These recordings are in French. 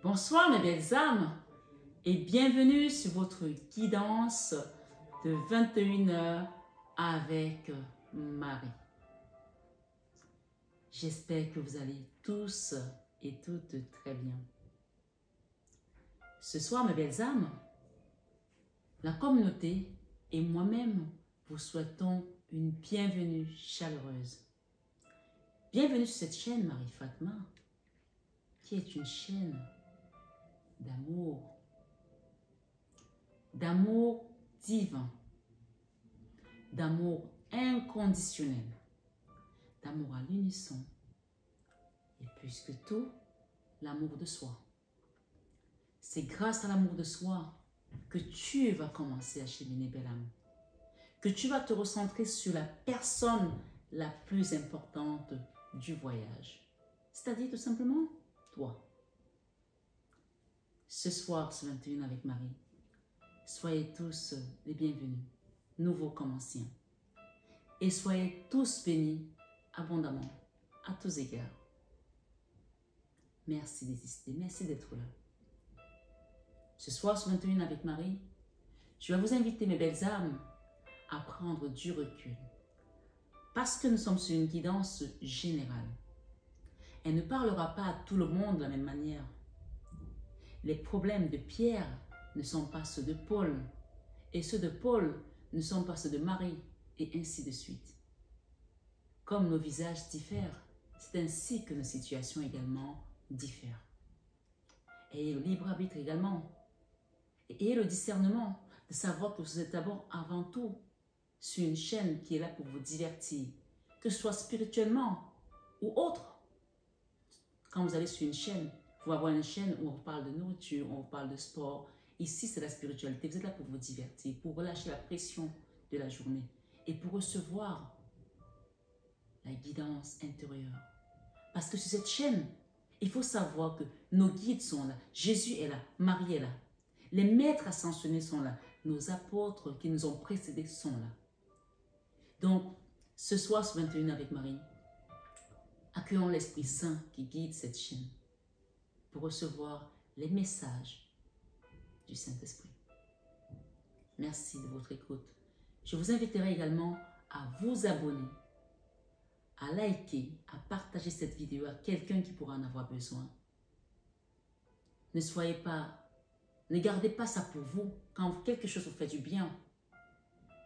Bonsoir mes belles âmes et bienvenue sur votre guidance de 21h avec Marie. J'espère que vous allez tous et toutes très bien. Ce soir mes belles âmes, la communauté et moi-même vous souhaitons une bienvenue chaleureuse. Bienvenue sur cette chaîne Marie Fatma, qui est une chaîne d'amour divin, d'amour inconditionnel, d'amour à l'unisson et plus que tout, l'amour de soi. C'est grâce à l'amour de soi que tu vas commencer à cheminer, belle âme, que tu vas te recentrer sur la personne la plus importante du voyage, c'est-à-dire tout simplement toi. Ce soir, ce 21 avec Marie, soyez tous les bienvenus, nouveaux comme anciens. Et soyez tous bénis abondamment, à tous égards. Merci d'exister, merci d'être là. Ce soir, ce 21 avec Marie, je vais vous inviter, mes belles âmes, à prendre du recul. Parce que nous sommes sur une guidance générale. Elle ne parlera pas à tout le monde de la même manière. Les problèmes de Pierre ne sont pas ceux de Paul, et ceux de Paul ne sont pas ceux de Marie, et ainsi de suite. Comme nos visages diffèrent, c'est ainsi que nos situations également diffèrent. Ayez le libre arbitre également, et ayez le discernement de savoir que vous êtes d'abord avant tout sur une chaîne qui est là pour vous divertir, que ce soit spirituellement ou autre. Quand vous allez sur une chaîne, vous allez avoir une chaîne où on vous parle de nourriture, on vous parle de sport. Ici, c'est la spiritualité. Vous êtes là pour vous divertir, pour relâcher la pression de la journée et pour recevoir la guidance intérieure. Parce que sur cette chaîne, il faut savoir que nos guides sont là. Jésus est là, Marie est là. Les maîtres ascensionnés sont là. Nos apôtres qui nous ont précédés sont là. Donc, ce soir, ce 21 avec Marie, accueillons l'Esprit Saint qui guide cette chaîne pour recevoir les messages du Saint-Esprit. Merci de votre écoute. Je vous inviterai également à vous abonner, à liker, à partager cette vidéo à quelqu'un qui pourra en avoir besoin. Ne gardez pas ça pour vous. Quand quelque chose vous fait du bien,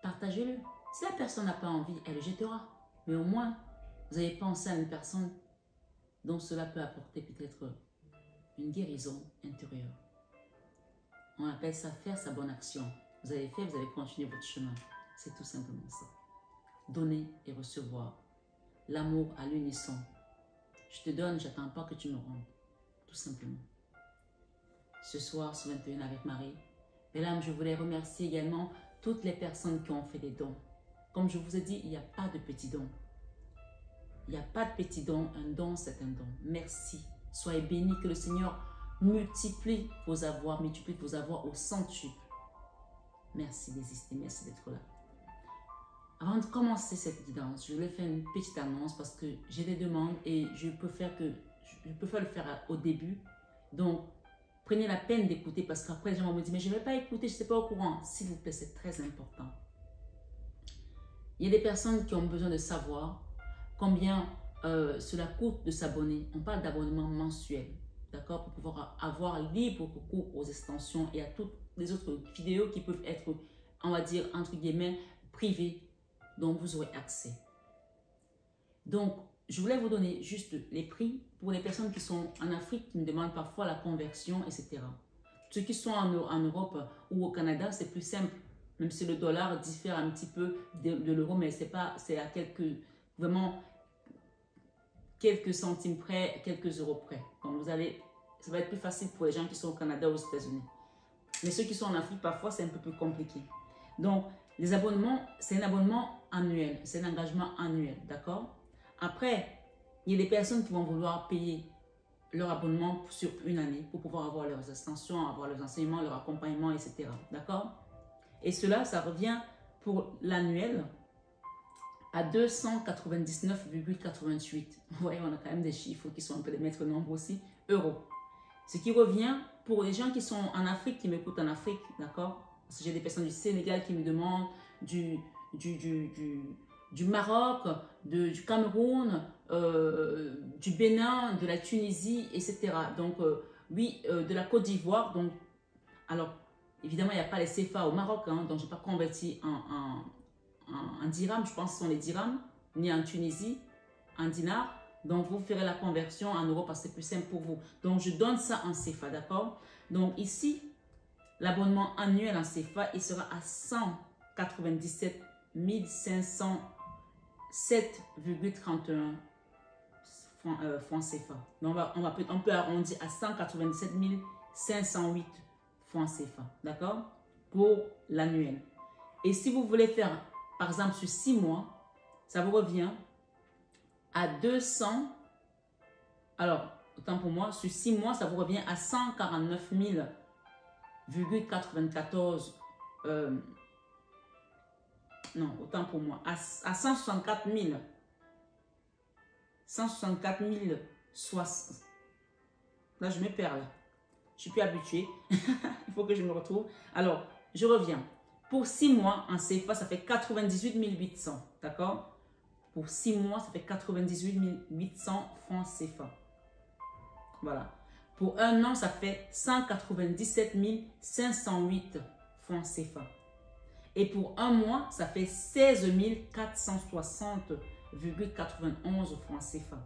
partagez-le. Si la personne n'a pas envie, elle le jettera. Mais au moins, vous avez pensé à une personne dont cela peut apporter peut-être une guérison intérieure. On appelle ça faire sa bonne action. Vous avez fait, vous allez continuer votre chemin. C'est tout simplement ça. Donner et recevoir. L'amour à l'unisson. Je te donne, j'attends pas que tu me rendes. Tout simplement. Ce soir, ce 21 avec Marie, mesdames, je voulais remercier également toutes les personnes qui ont fait des dons. Comme je vous ai dit, il n'y a pas de petits dons. Il n'y a pas de petits dons. Un don, c'est un don. Merci. Soyez bénis, que le Seigneur multiplie vos avoirs au centuple. Merci d'exister, merci d'être là. Avant de commencer cette guidance, je voulais faire une petite annonce parce que j'ai des demandes et je peux le faire au début. Donc, prenez la peine d'écouter parce qu'après, les gens vont me dire, mais je ne vais pas écouter, je ne suis pas au courant. S'il vous plaît, c'est très important. Il y a des personnes qui ont besoin de savoir combien cela coûte de s'abonner. On parle d'abonnement mensuel, d'accord, pour pouvoir avoir libre recours aux extensions et à toutes les autres vidéos qui peuvent être, on va dire, entre guillemets, privées, dont vous aurez accès. Donc, je voulais vous donner juste les prix pour les personnes qui sont en Afrique, qui me demandent parfois la conversion, etc. Ceux qui sont en Europe ou au Canada, c'est plus simple, même si le dollar diffère un petit peu de l'euro, mais c'est à quelques centimes près, quelques euros près. Donc ça va être plus facile pour les gens qui sont au Canada ou aux États-Unis. Mais ceux qui sont en Afrique, parfois, c'est un peu plus compliqué. Donc, les abonnements, c'est un abonnement annuel, c'est un engagement annuel, d'accord? Après, il y a des personnes qui vont vouloir payer leur abonnement sur une année pour pouvoir avoir leurs extensions, avoir leurs enseignements, leur accompagnement, etc. D'accord? Et cela, ça revient pour l'annuel à 299,88. Vous voyez, on a quand même des chiffres qui sont un peu des maîtres nombres aussi, euros. Ce qui revient pour les gens qui sont en Afrique, qui m'écoutent en Afrique, d'accord? Parce que j'ai des personnes du Sénégal qui me demandent, du Maroc, du Cameroun, du Bénin, de la Tunisie, etc. Donc, oui, de la Côte d'Ivoire. Donc, alors, évidemment, il n'y a pas les CFA au Maroc, hein, donc je n'ai pas converti en dirhams, je pense que ce sont les dirhams, ni en Tunisie, en dinars. Donc, vous ferez la conversion en euros parce que c'est plus simple pour vous. Donc, je donne ça en CFA, d'accord? Donc, ici, l'abonnement annuel en CFA, il sera à 197 507,31 francs CFA. Donc, on peut arrondir à 197 508 francs CFA, d'accord? Pour l'annuel. Et si vous voulez faire, par exemple, sur 6 mois, ça vous revient à 200. Alors, autant pour moi, sur 6 mois, ça vous revient à 149 000,94. Non, autant pour moi, à 164 000. 164 060. Là, je me perds là. Je suis plus habituée. Il faut que je me retrouve. Alors, je reviens. Pour 6 mois, en CFA, ça fait 98 800. D'accord? Pour 6 mois, ça fait 98 800 francs CFA. Voilà. Pour un an, ça fait 197 508 francs CFA. Et pour un mois, ça fait 16 460,91 francs CFA.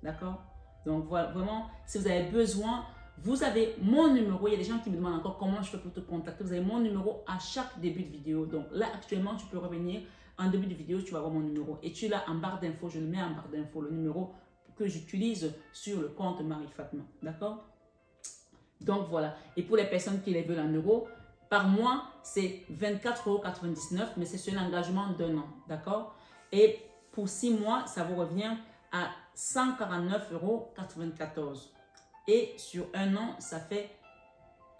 D'accord? Donc, voilà, vraiment, si vous avez besoin, vous avez mon numéro. Il y a des gens qui me demandent encore comment je fais pour te contacter. Vous avez mon numéro à chaque début de vidéo. Donc là, actuellement, tu peux revenir en début de vidéo, tu vas avoir mon numéro. Et tu l'as en barre d'infos. Je le mets en barre d'infos, le numéro que j'utilise sur le compte Marie Fatma. D'accord? Donc voilà. Et pour les personnes qui les veulent en euros, par mois, c'est 24,99 €, mais c'est sur l'engagement d'un an. D'accord? Et pour 6 mois, ça vous revient à 149,94 €. Et sur un an, ça fait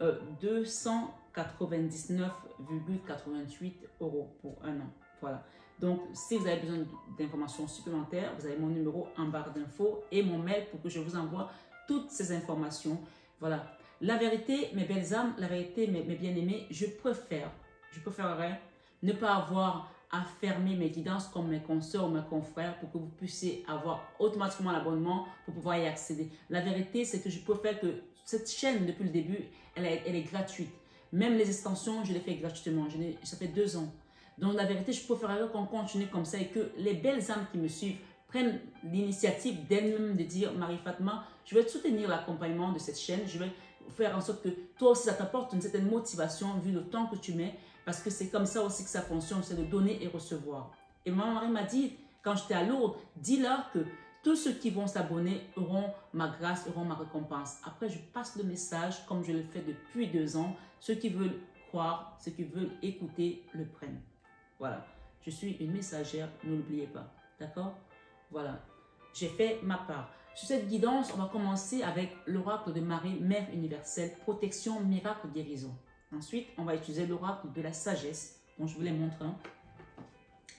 299,88 € pour un an. Voilà. Donc, si vous avez besoin d'informations supplémentaires, vous avez mon numéro en barre d'infos et mon mail pour que je vous envoie toutes ces informations. Voilà. La vérité, mes belles âmes, la vérité, mes bien-aimés, je préférerais ne pas avoir à fermer mes guidances comme mes consoeurs ou mes confrères pour que vous puissiez avoir automatiquement l'abonnement pour pouvoir y accéder. La vérité, c'est que je préfère que cette chaîne, depuis le début, elle est gratuite. Même les extensions, je les fais gratuitement. Ça fait 2 ans. Donc, la vérité, je préférerais qu'on continue comme ça et que les belles âmes qui me suivent prennent l'initiative d'elles-mêmes de dire, Marie Fatma, je vais soutenir l'accompagnement de cette chaîne. Je vais faire en sorte que toi aussi, ça t'apporte une certaine motivation vu le temps que tu mets. Parce que c'est comme ça aussi que ça fonctionne, c'est de donner et recevoir. Et ma mari m'a dit, quand j'étais à Lourdes, dis-leur que tous ceux qui vont s'abonner auront ma grâce, auront ma récompense. Après, je passe le message comme je le fais depuis 2 ans. Ceux qui veulent croire, ceux qui veulent écouter, le prennent. Voilà. Je suis une messagère, ne l'oubliez pas. D'accord? Voilà. J'ai fait ma part. Sur cette guidance, on va commencer avec l'oracle de Marie, Mère universelle, protection, miracle, guérison. Ensuite, on va utiliser l'oracle de la sagesse, dont je vous l'ai montré.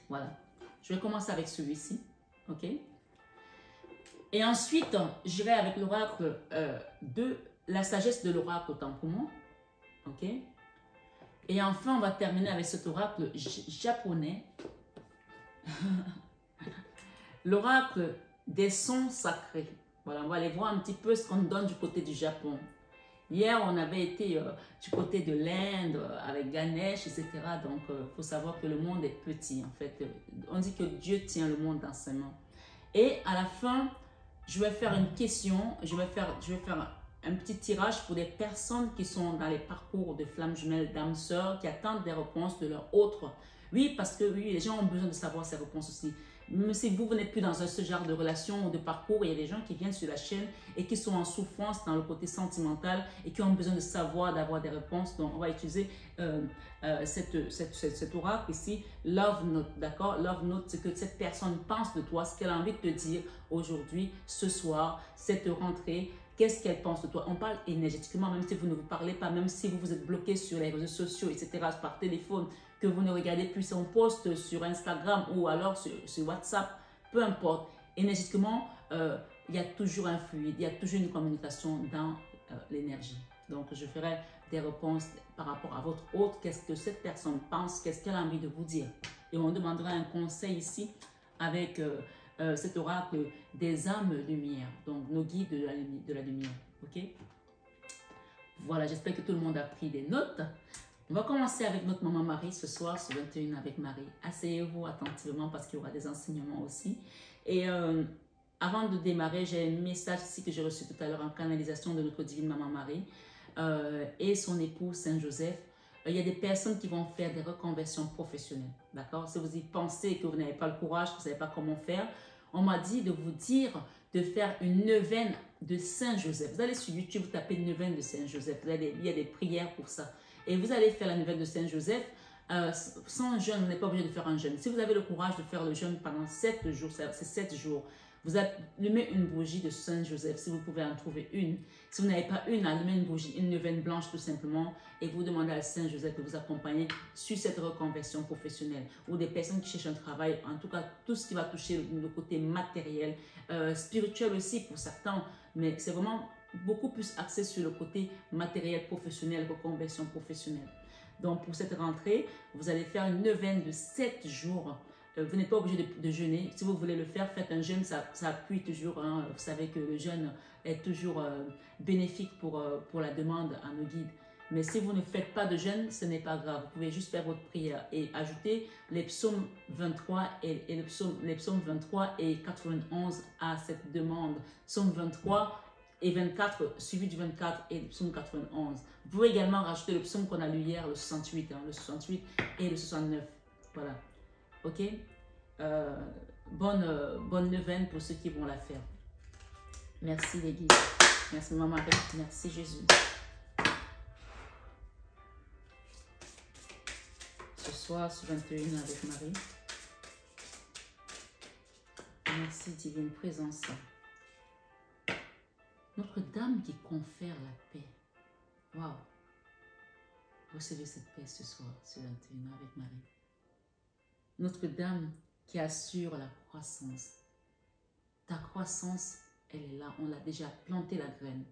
Voilà. Je vais commencer avec celui-ci. OK? Et ensuite, j'irai avec l'oracle de la sagesse de l'oracle autant pour moi. OK? Et enfin, on va terminer avec cet oracle japonais. L'oracle des sons sacrés. Voilà, on va aller voir un petit peu ce qu'on donne du côté du Japon. Hier, on avait été du côté de l'Inde avec Ganesh, etc. Donc, il faut savoir que le monde est petit, en fait. On dit que Dieu tient le monde dans ses mains. Et à la fin, je vais faire une question. Je vais faire un petit tirage pour des personnes qui sont dans les parcours de flammes jumelles, d'âmes sœurs, qui attendent des réponses de leurs autres. Oui, parce que oui, les gens ont besoin de savoir ces réponses aussi. Même si vous n'êtes plus dans ce genre de relation ou de parcours, il y a des gens qui viennent sur la chaîne et qui sont en souffrance dans le côté sentimental et qui ont besoin de savoir, d'avoir des réponses. Donc, on va utiliser cet oracle ici, Love Note, d'accord? Love Note, c'est que cette personne pense de toi, ce qu'elle a envie de te dire aujourd'hui, ce soir, cette rentrée. Qu'est-ce qu'elle pense de toi? On parle énergétiquement, même si vous ne vous parlez pas, même si vous êtes bloqué sur les réseaux sociaux, etc., par téléphone, que vous ne regardez plus son post sur Instagram ou alors sur WhatsApp, peu importe. Énergétiquement, il y a toujours un fluide, il y a toujours une communication dans énergie. Donc, je ferai des réponses par rapport à votre hôte. Qu'est-ce que cette personne pense? Qu'est-ce qu'elle a envie de vous dire? Et on demandera un conseil ici avec cet oracle des âmes lumière. Donc, nos guides de la lumière. OK? Voilà, j'espère que tout le monde a pris des notes. On va commencer avec notre maman Marie ce soir, ce 21 avec Marie. Asseyez-vous attentivement parce qu'il y aura des enseignements aussi. Et avant de démarrer, j'ai un message ici que j'ai reçu tout à l'heure en canalisation de notre divine maman Marie et son époux Saint-Joseph. Il y a des personnes qui vont faire des reconversions professionnelles. D'accord? Si vous y pensez que vous n'avez pas le courage, que vous ne savez pas comment faire, on m'a dit de vous dire de faire une neuvaine de Saint-Joseph. Vous allez sur YouTube, vous tapez neuvaine de Saint-Joseph. Il y a des prières pour ça. Et vous allez faire la neuvaine de Saint-Joseph sans jeûne. Vous n'êtes pas obligé de faire un jeûne. Si vous avez le courage de faire le jeûne pendant 7 jours, c'est 7 jours, vous allumez une bougie de Saint-Joseph, si vous pouvez en trouver une. Si vous n'avez pas une, allumez une bougie, une neuvaine blanche tout simplement, et vous demandez à Saint-Joseph de vous accompagner sur cette reconversion professionnelle. Ou des personnes qui cherchent un travail, en tout cas tout ce qui va toucher le côté matériel, spirituel aussi pour certains, mais c'est vraiment beaucoup plus axé sur le côté matériel professionnel, reconversion professionnelle. Donc pour cette rentrée, vous allez faire une neuvaine de 7 jours. Vous n'êtes pas obligé de jeûner. Si vous voulez le faire, faites un jeûne, ça appuie toujours. Hein. Vous savez que le jeûne est toujours bénéfique pour la demande à nos guides. Mais si vous ne faites pas de jeûne, ce n'est pas grave. Vous pouvez juste faire votre prière et ajouter les psaumes 23 les psaumes 23 et 91 à cette demande. Psaume 23 et 24, suivi du 24 et le psaume 91. Vous pouvez également rajouter le psaume qu'on a lu hier, le 68, le 68 et le 69. Voilà. Ok? Bonne neuvaine pour ceux qui vont la faire. Merci les guides. Merci Maman Marie. Merci Jésus. Ce soir, ce 21 avec Marie. Merci divine présence. Notre-Dame qui confère la paix. Waouh! Recevez cette paix ce soir, ce 21 avec Marie. Notre-Dame qui assure la croissance. Ta croissance, elle est là. On l'a déjà planté la graine.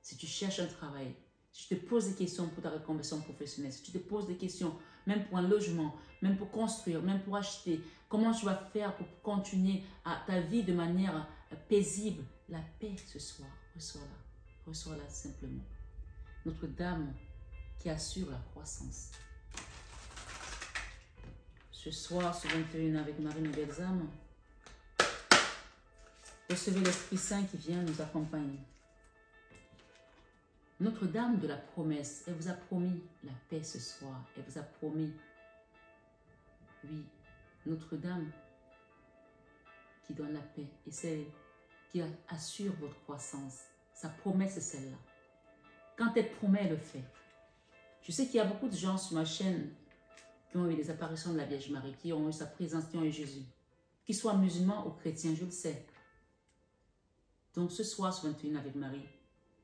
Si tu cherches un travail, si tu te poses des questions pour ta reconversion professionnelle, si tu te poses des questions, même pour un logement, même pour construire, même pour acheter, comment tu vas faire pour continuer ta vie de manière paisible, la paix ce soir, reçois-la. Reçois-la simplement. Notre-Dame qui assure la croissance. Ce soir, ce 21 avec Marie, nos belles âmes, recevez l'Esprit Saint qui vient nous accompagner. Notre-Dame de la promesse, elle vous a promis la paix ce soir. Elle vous a promis, oui, Notre-Dame qui donne la paix et celle qui assure votre croissance. Sa promesse est celle-là. Quand elle promet, elle le fait. Je sais qu'il y a beaucoup de gens sur ma chaîne qui ont eu des apparitions de la Vierge Marie, qui ont eu sa présence, qui ont eu Jésus. Qu'ils soient musulmans ou chrétiens, je le sais. Donc ce soir, ce 21 avec Marie,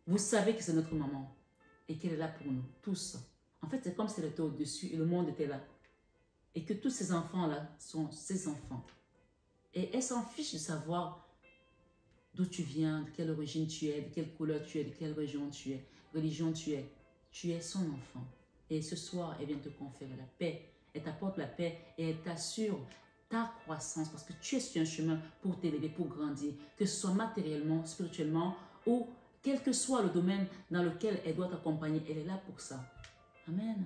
vous savez que c'est notre maman et qu'elle est là pour nous, tous. En fait, c'est comme si elle était au-dessus et le monde était là. Et que tous ces enfants-là sont ses enfants. Et elle s'en fiche de savoir d'où tu viens, de quelle origine tu es, de quelle couleur tu es, de quelle religion tu es. Tu es son enfant. Et ce soir, elle vient te conférer la paix. Elle t'apporte la paix et elle t'assure ta croissance parce que tu es sur un chemin pour t'élever, pour grandir, que ce soit matériellement, spirituellement ou quel que soit le domaine dans lequel elle doit t'accompagner. Elle est là pour ça. Amen.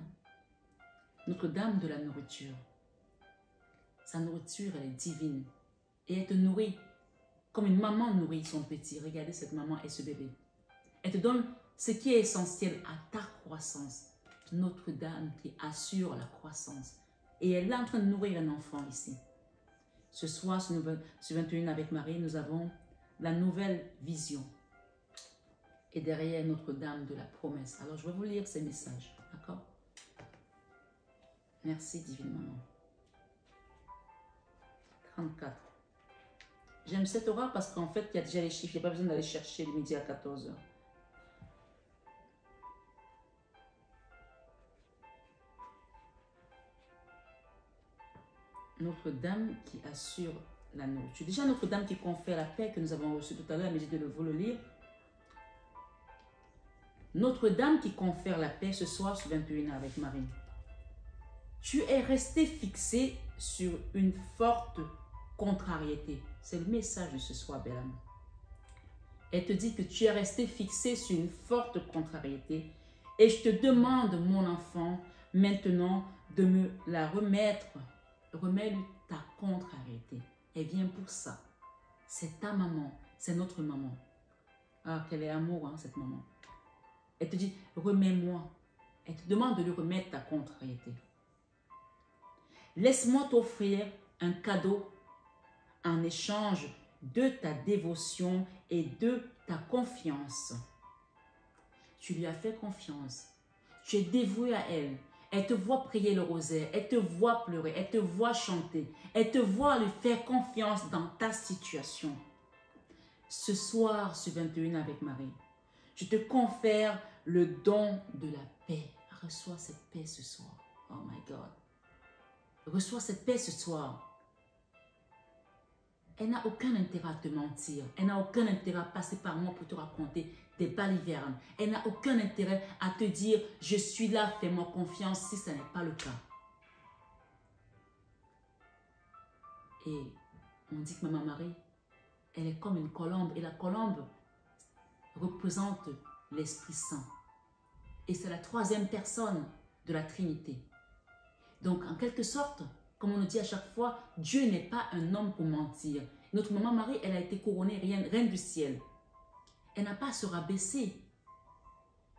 Notre-Dame de la nourriture. Sa nourriture, elle est divine. Et elle te nourrit comme une maman nourrit son petit. Regardez cette maman et ce bébé. Elle te donne ce qui est essentiel à ta croissance. Notre-Dame qui assure la croissance. Et elle est en train de nourrir un enfant ici. Ce soir, ce 21 avec Marie, nous avons la nouvelle vision. Et derrière Notre-Dame de la promesse. Alors, je vais vous lire ces messages. D'accord? Merci, divine maman. 34. J'aime cette aura parce qu'en fait, il y a déjà les chiffres. Il n'y a pas besoin d'aller chercher le midi à 14 h. Notre-Dame qui assure la nourriture. Déjà, Notre-Dame qui confère la paix que nous avons reçue tout à l'heure, mais j'ai de vous le lire. Notre-Dame qui confère la paix ce soir sur 21 avec Marie. Tu es resté fixé sur une forte contrariété. C'est le message de ce soir, belle âme. Elle te dit que tu es resté fixé sur une forte contrariété et je te demande, mon enfant, maintenant de me la remettre. Remets-lui ta contrariété. Elle vient pour ça. C'est ta maman, c'est notre maman. Ah, quel est amour, hein, cette maman. Elle te dit, remets-moi. Elle te demande de lui remettre ta contrariété. Laisse-moi t'offrir un cadeau en échange de ta dévotion et de ta confiance. Tu lui as fait confiance. Tu es dévoué à elle. Elle te voit prier le rosaire. Elle te voit pleurer. Elle te voit chanter. Elle te voit lui faire confiance dans ta situation. Ce soir, sur 21 avec Marie, je te confère le don de la paix. Reçois cette paix ce soir. Oh my God. Reçois cette paix ce soir. Elle n'a aucun intérêt à te mentir. Elle n'a aucun intérêt à passer par moi pour te raconter des balivernes. Elle n'a aucun intérêt à te dire « Je suis là, fais-moi confiance » si ce n'est pas le cas. Et on dit que Maman Marie, elle est comme une colombe. Et la colombe représente l'Esprit Saint. Et c'est la troisième personne de la Trinité. Donc, en quelque sorte, comme on nous dit à chaque fois, Dieu n'est pas un homme pour mentir. Notre maman Marie, elle a été couronnée reine du ciel. Elle n'a pas à se rabaisser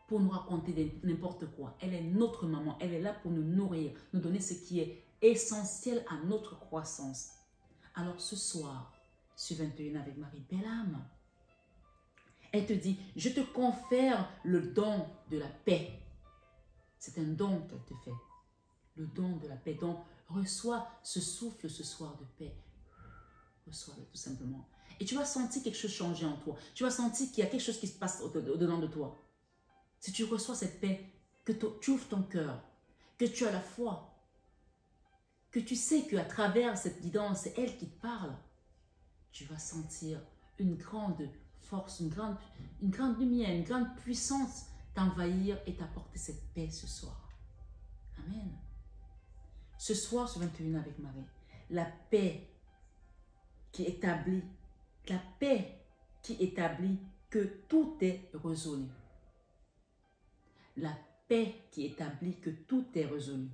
pour nous raconter n'importe quoi. Elle est notre maman. Elle est là pour nous nourrir, nous donner ce qui est essentiel à notre croissance. Alors ce soir, sur 21 avec Marie, belle âme, elle te dit, je te confère le don de la paix. C'est un don qu'elle te fait. Le don de la paix. Donc, reçois ce souffle ce soir de paix. Reçois-le tout simplement. Et tu vas sentir quelque chose changer en toi. Tu vas sentir qu'il y a quelque chose qui se passe au-dedans de toi. Si tu reçois cette paix, que tu ouvres ton cœur, que tu as la foi, que tu sais qu'à travers cette guidance, c'est elle qui te parle, tu vas sentir une grande force, une grande lumière, une grande puissance t'envahir et t'apporter cette paix ce soir. Amen. Ce soir, sur 21 avec Marie, la paix qui établit, que tout est résolu. La paix qui établit que tout est résolu.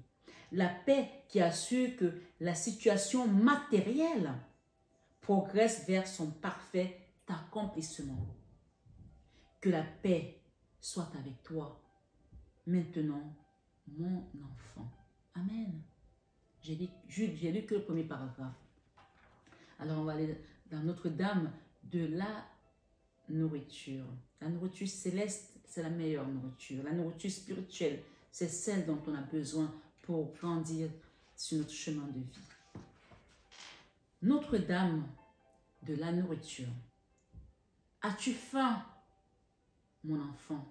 La paix qui assure que la situation matérielle progresse vers son parfait accomplissement. Que la paix soit avec toi maintenant, mon enfant. Amen. J'ai lu que le premier paragraphe. Alors, on va aller dans Notre-Dame de la nourriture. La nourriture céleste, c'est la meilleure nourriture. La nourriture spirituelle, c'est celle dont on a besoin pour grandir sur notre chemin de vie. Notre-Dame de la nourriture. As-tu faim, mon enfant,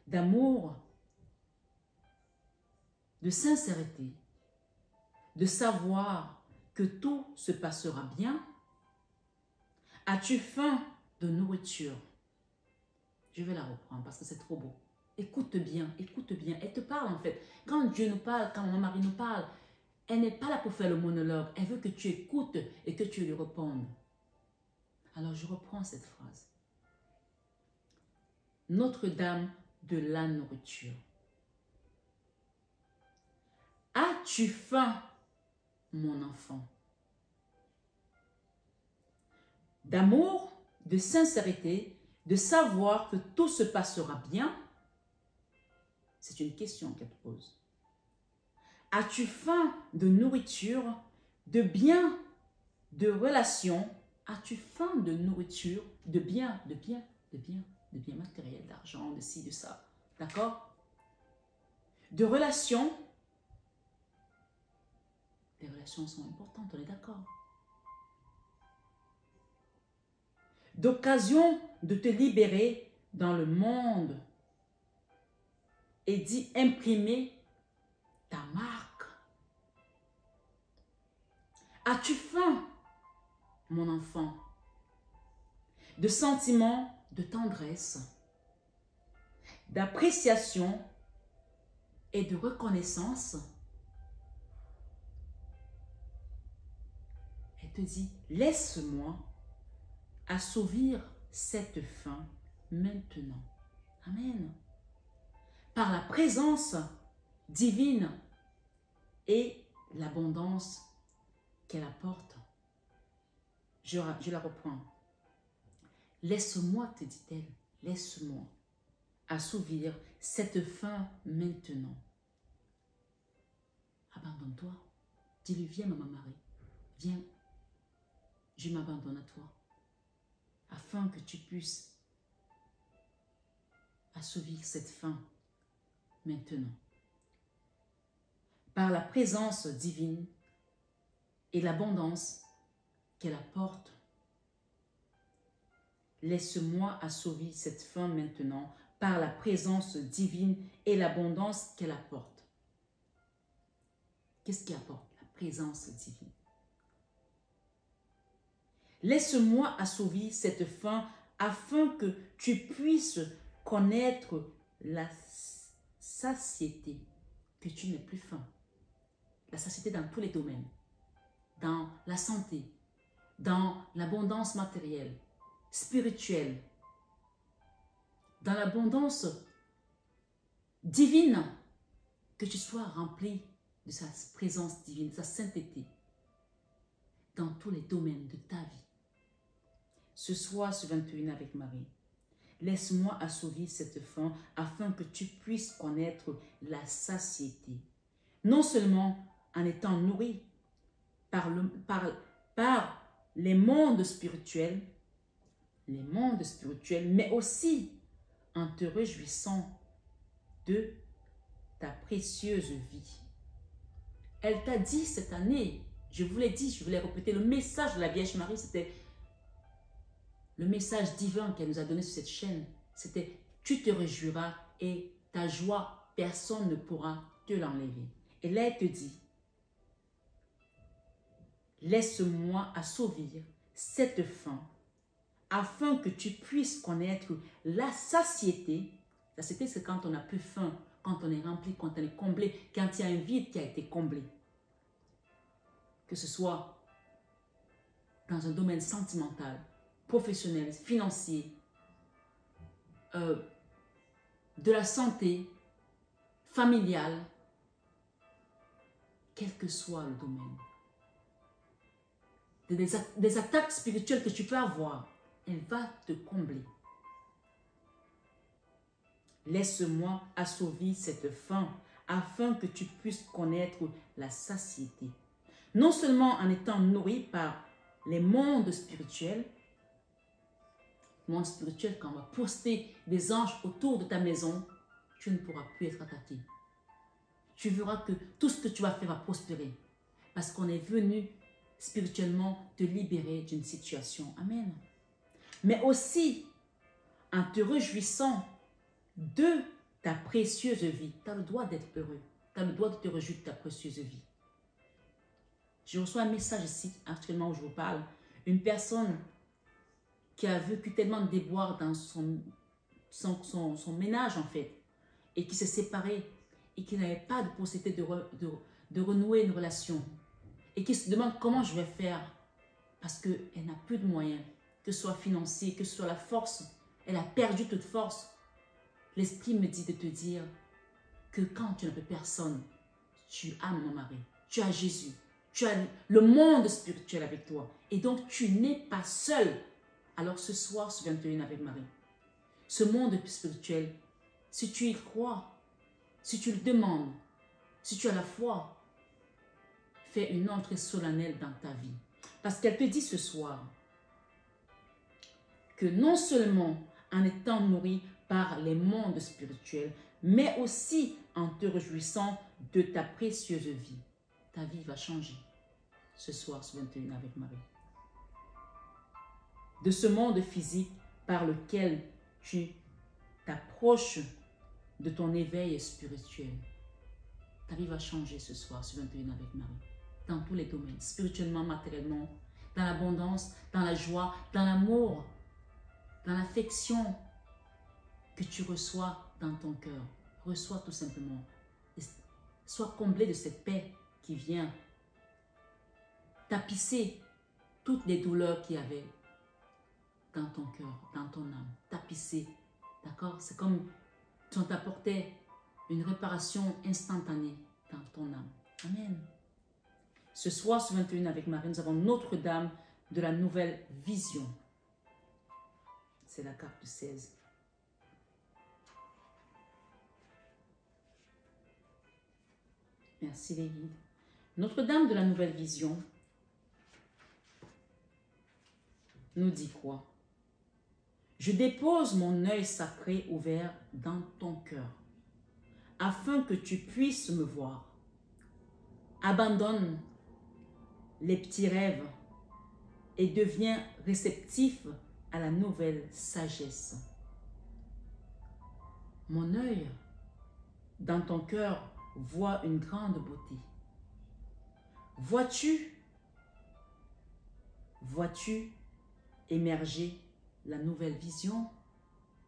d'amour, de sincérité, de savoir que tout se passera bien? As-tu faim de nourriture? Je vais la reprendre parce que c'est trop beau. Écoute bien, écoute bien. Elle te parle en fait. Quand Dieu nous parle, quand Maman Marie nous parle, elle n'est pas là pour faire le monologue. Elle veut que tu écoutes et que tu lui répondes. Alors je reprends cette phrase. Notre-Dame de la nourriture. As-tu faim, mon enfant? D'amour, de sincérité, de savoir que tout se passera bien? C'est une question qu'elle te pose. As-tu faim de nourriture, de bien, de relations? As-tu faim de nourriture, de bien matériel, d'argent, de ci, de ça? D'accord? De relations? Les relations sont importantes, on est d'accord? D'occasion de te libérer dans le monde et d'y imprimer ta marque. As-tu faim, mon enfant, de sentiments de tendresse, d'appréciation et de reconnaissance. Elle te dit, laisse-moi assouvir cette faim maintenant. Amen. Par la présence divine et l'abondance qu'elle apporte. Je la reprends. Laisse-moi, te dit-elle, laisse-moi assouvir cette faim maintenant. Abandonne-toi. Dis-lui, viens, Maman Marie, viens, je m'abandonne à toi, afin que tu puisses assouvir cette faim maintenant. Par la présence divine et l'abondance qu'elle apporte, laisse-moi assouvir cette faim maintenant par la présence divine et l'abondance qu'elle apporte. Qu'est-ce qui apporte? La présence divine. Laisse-moi assouvir cette faim afin que tu puisses connaître la satiété, que tu n'aies plus faim. La satiété dans tous les domaines, dans la santé, dans l'abondance matérielle, spirituelle, dans l'abondance divine, que tu sois rempli de sa présence divine, de sa sainteté, dans tous les domaines de ta vie. Ce soir, ce 21 avec Marie, laisse-moi assouvir cette faim afin que tu puisses connaître la satiété. Non seulement en étant nourri par les mondes spirituels, mais aussi en te réjouissant de ta précieuse vie. Elle t'a dit cette année, je vous l'ai dit, je voulais répéter, le message de la Vierge Marie, c'était le message divin qu'elle nous a donné sur cette chaîne. C'était « Tu te réjouiras et ta joie, personne ne pourra te l'enlever. » Et là, elle te dit « Laisse-moi assouvir cette faim afin que tu puisses connaître la satiété. » La satiété, c'est quand on n'a plus faim, quand on est rempli, quand on est comblé, quand il y a un vide qui a été comblé. Que ce soit dans un domaine sentimental, professionnel, financier, de la santé, familiale, quel que soit le domaine. Des attaques spirituelles que tu peux avoir, elle va te combler. Laisse-moi assouvir cette faim afin que tu puisses connaître la satiété. Non seulement en étant nourri par les mondes spirituels, quand on va poster des anges autour de ta maison, tu ne pourras plus être attaqué. Tu verras que tout ce que tu vas faire va prospérer. Parce qu'on est venu spirituellement te libérer d'une situation. Amen. Mais aussi en te réjouissant de ta précieuse vie. Tu as le droit d'être heureux. Tu as le droit de te réjouir de ta précieuse vie. Je reçois un message ici, actuellement où je vous parle. Une personne qui a vécu tellement de déboires dans son ménage en fait, et qui s'est séparée, et qui n'avait pas de possibilité de renouer une relation, et qui se demande comment je vais faire, parce qu'elle n'a plus de moyens, que ce soit financier, que ce soit la force, elle a perdu toute force. L'Esprit me dit de te dire que quand tu n'as plus personne, tu as mon mari, tu as Jésus, tu as le monde spirituel avec toi, et donc tu n'es pas seul. Alors ce soir, ce 21 avec Marie, ce monde spirituel, si tu y crois, si tu le demandes, si tu as la foi, fais une entrée solennelle dans ta vie. Parce qu'elle te dit ce soir que non seulement en étant nourri par les mondes spirituels, mais aussi en te réjouissant de ta précieuse vie, ta vie va changer ce soir, ce 21 avec Marie. De ce monde physique par lequel tu t'approches de ton éveil spirituel. Ta vie va changer ce soir, ce 21 avec Marie. Dans tous les domaines, spirituellement, matériellement, dans l'abondance, dans la joie, dans l'amour, dans l'affection que tu reçois dans ton cœur. Reçois tout simplement. Sois comblé de cette paix qui vient tapisser toutes les douleurs qu'il y avait dans ton cœur, dans ton âme. Tapisser, d'accord? C'est comme si on t'apportait une réparation instantanée dans ton âme. Amen. Ce soir, sur 21 avec Marie, nous avons Notre-Dame de la Nouvelle Vision. C'est la carte du 16. Merci les guides. Notre-Dame de la Nouvelle Vision nous dit quoi? Je dépose mon œil sacré ouvert dans ton cœur, afin que tu puisses me voir. Abandonne les petits rêves et deviens réceptif à la nouvelle sagesse. Mon œil dans ton cœur voit une grande beauté. Vois-tu émerger la nouvelle vision?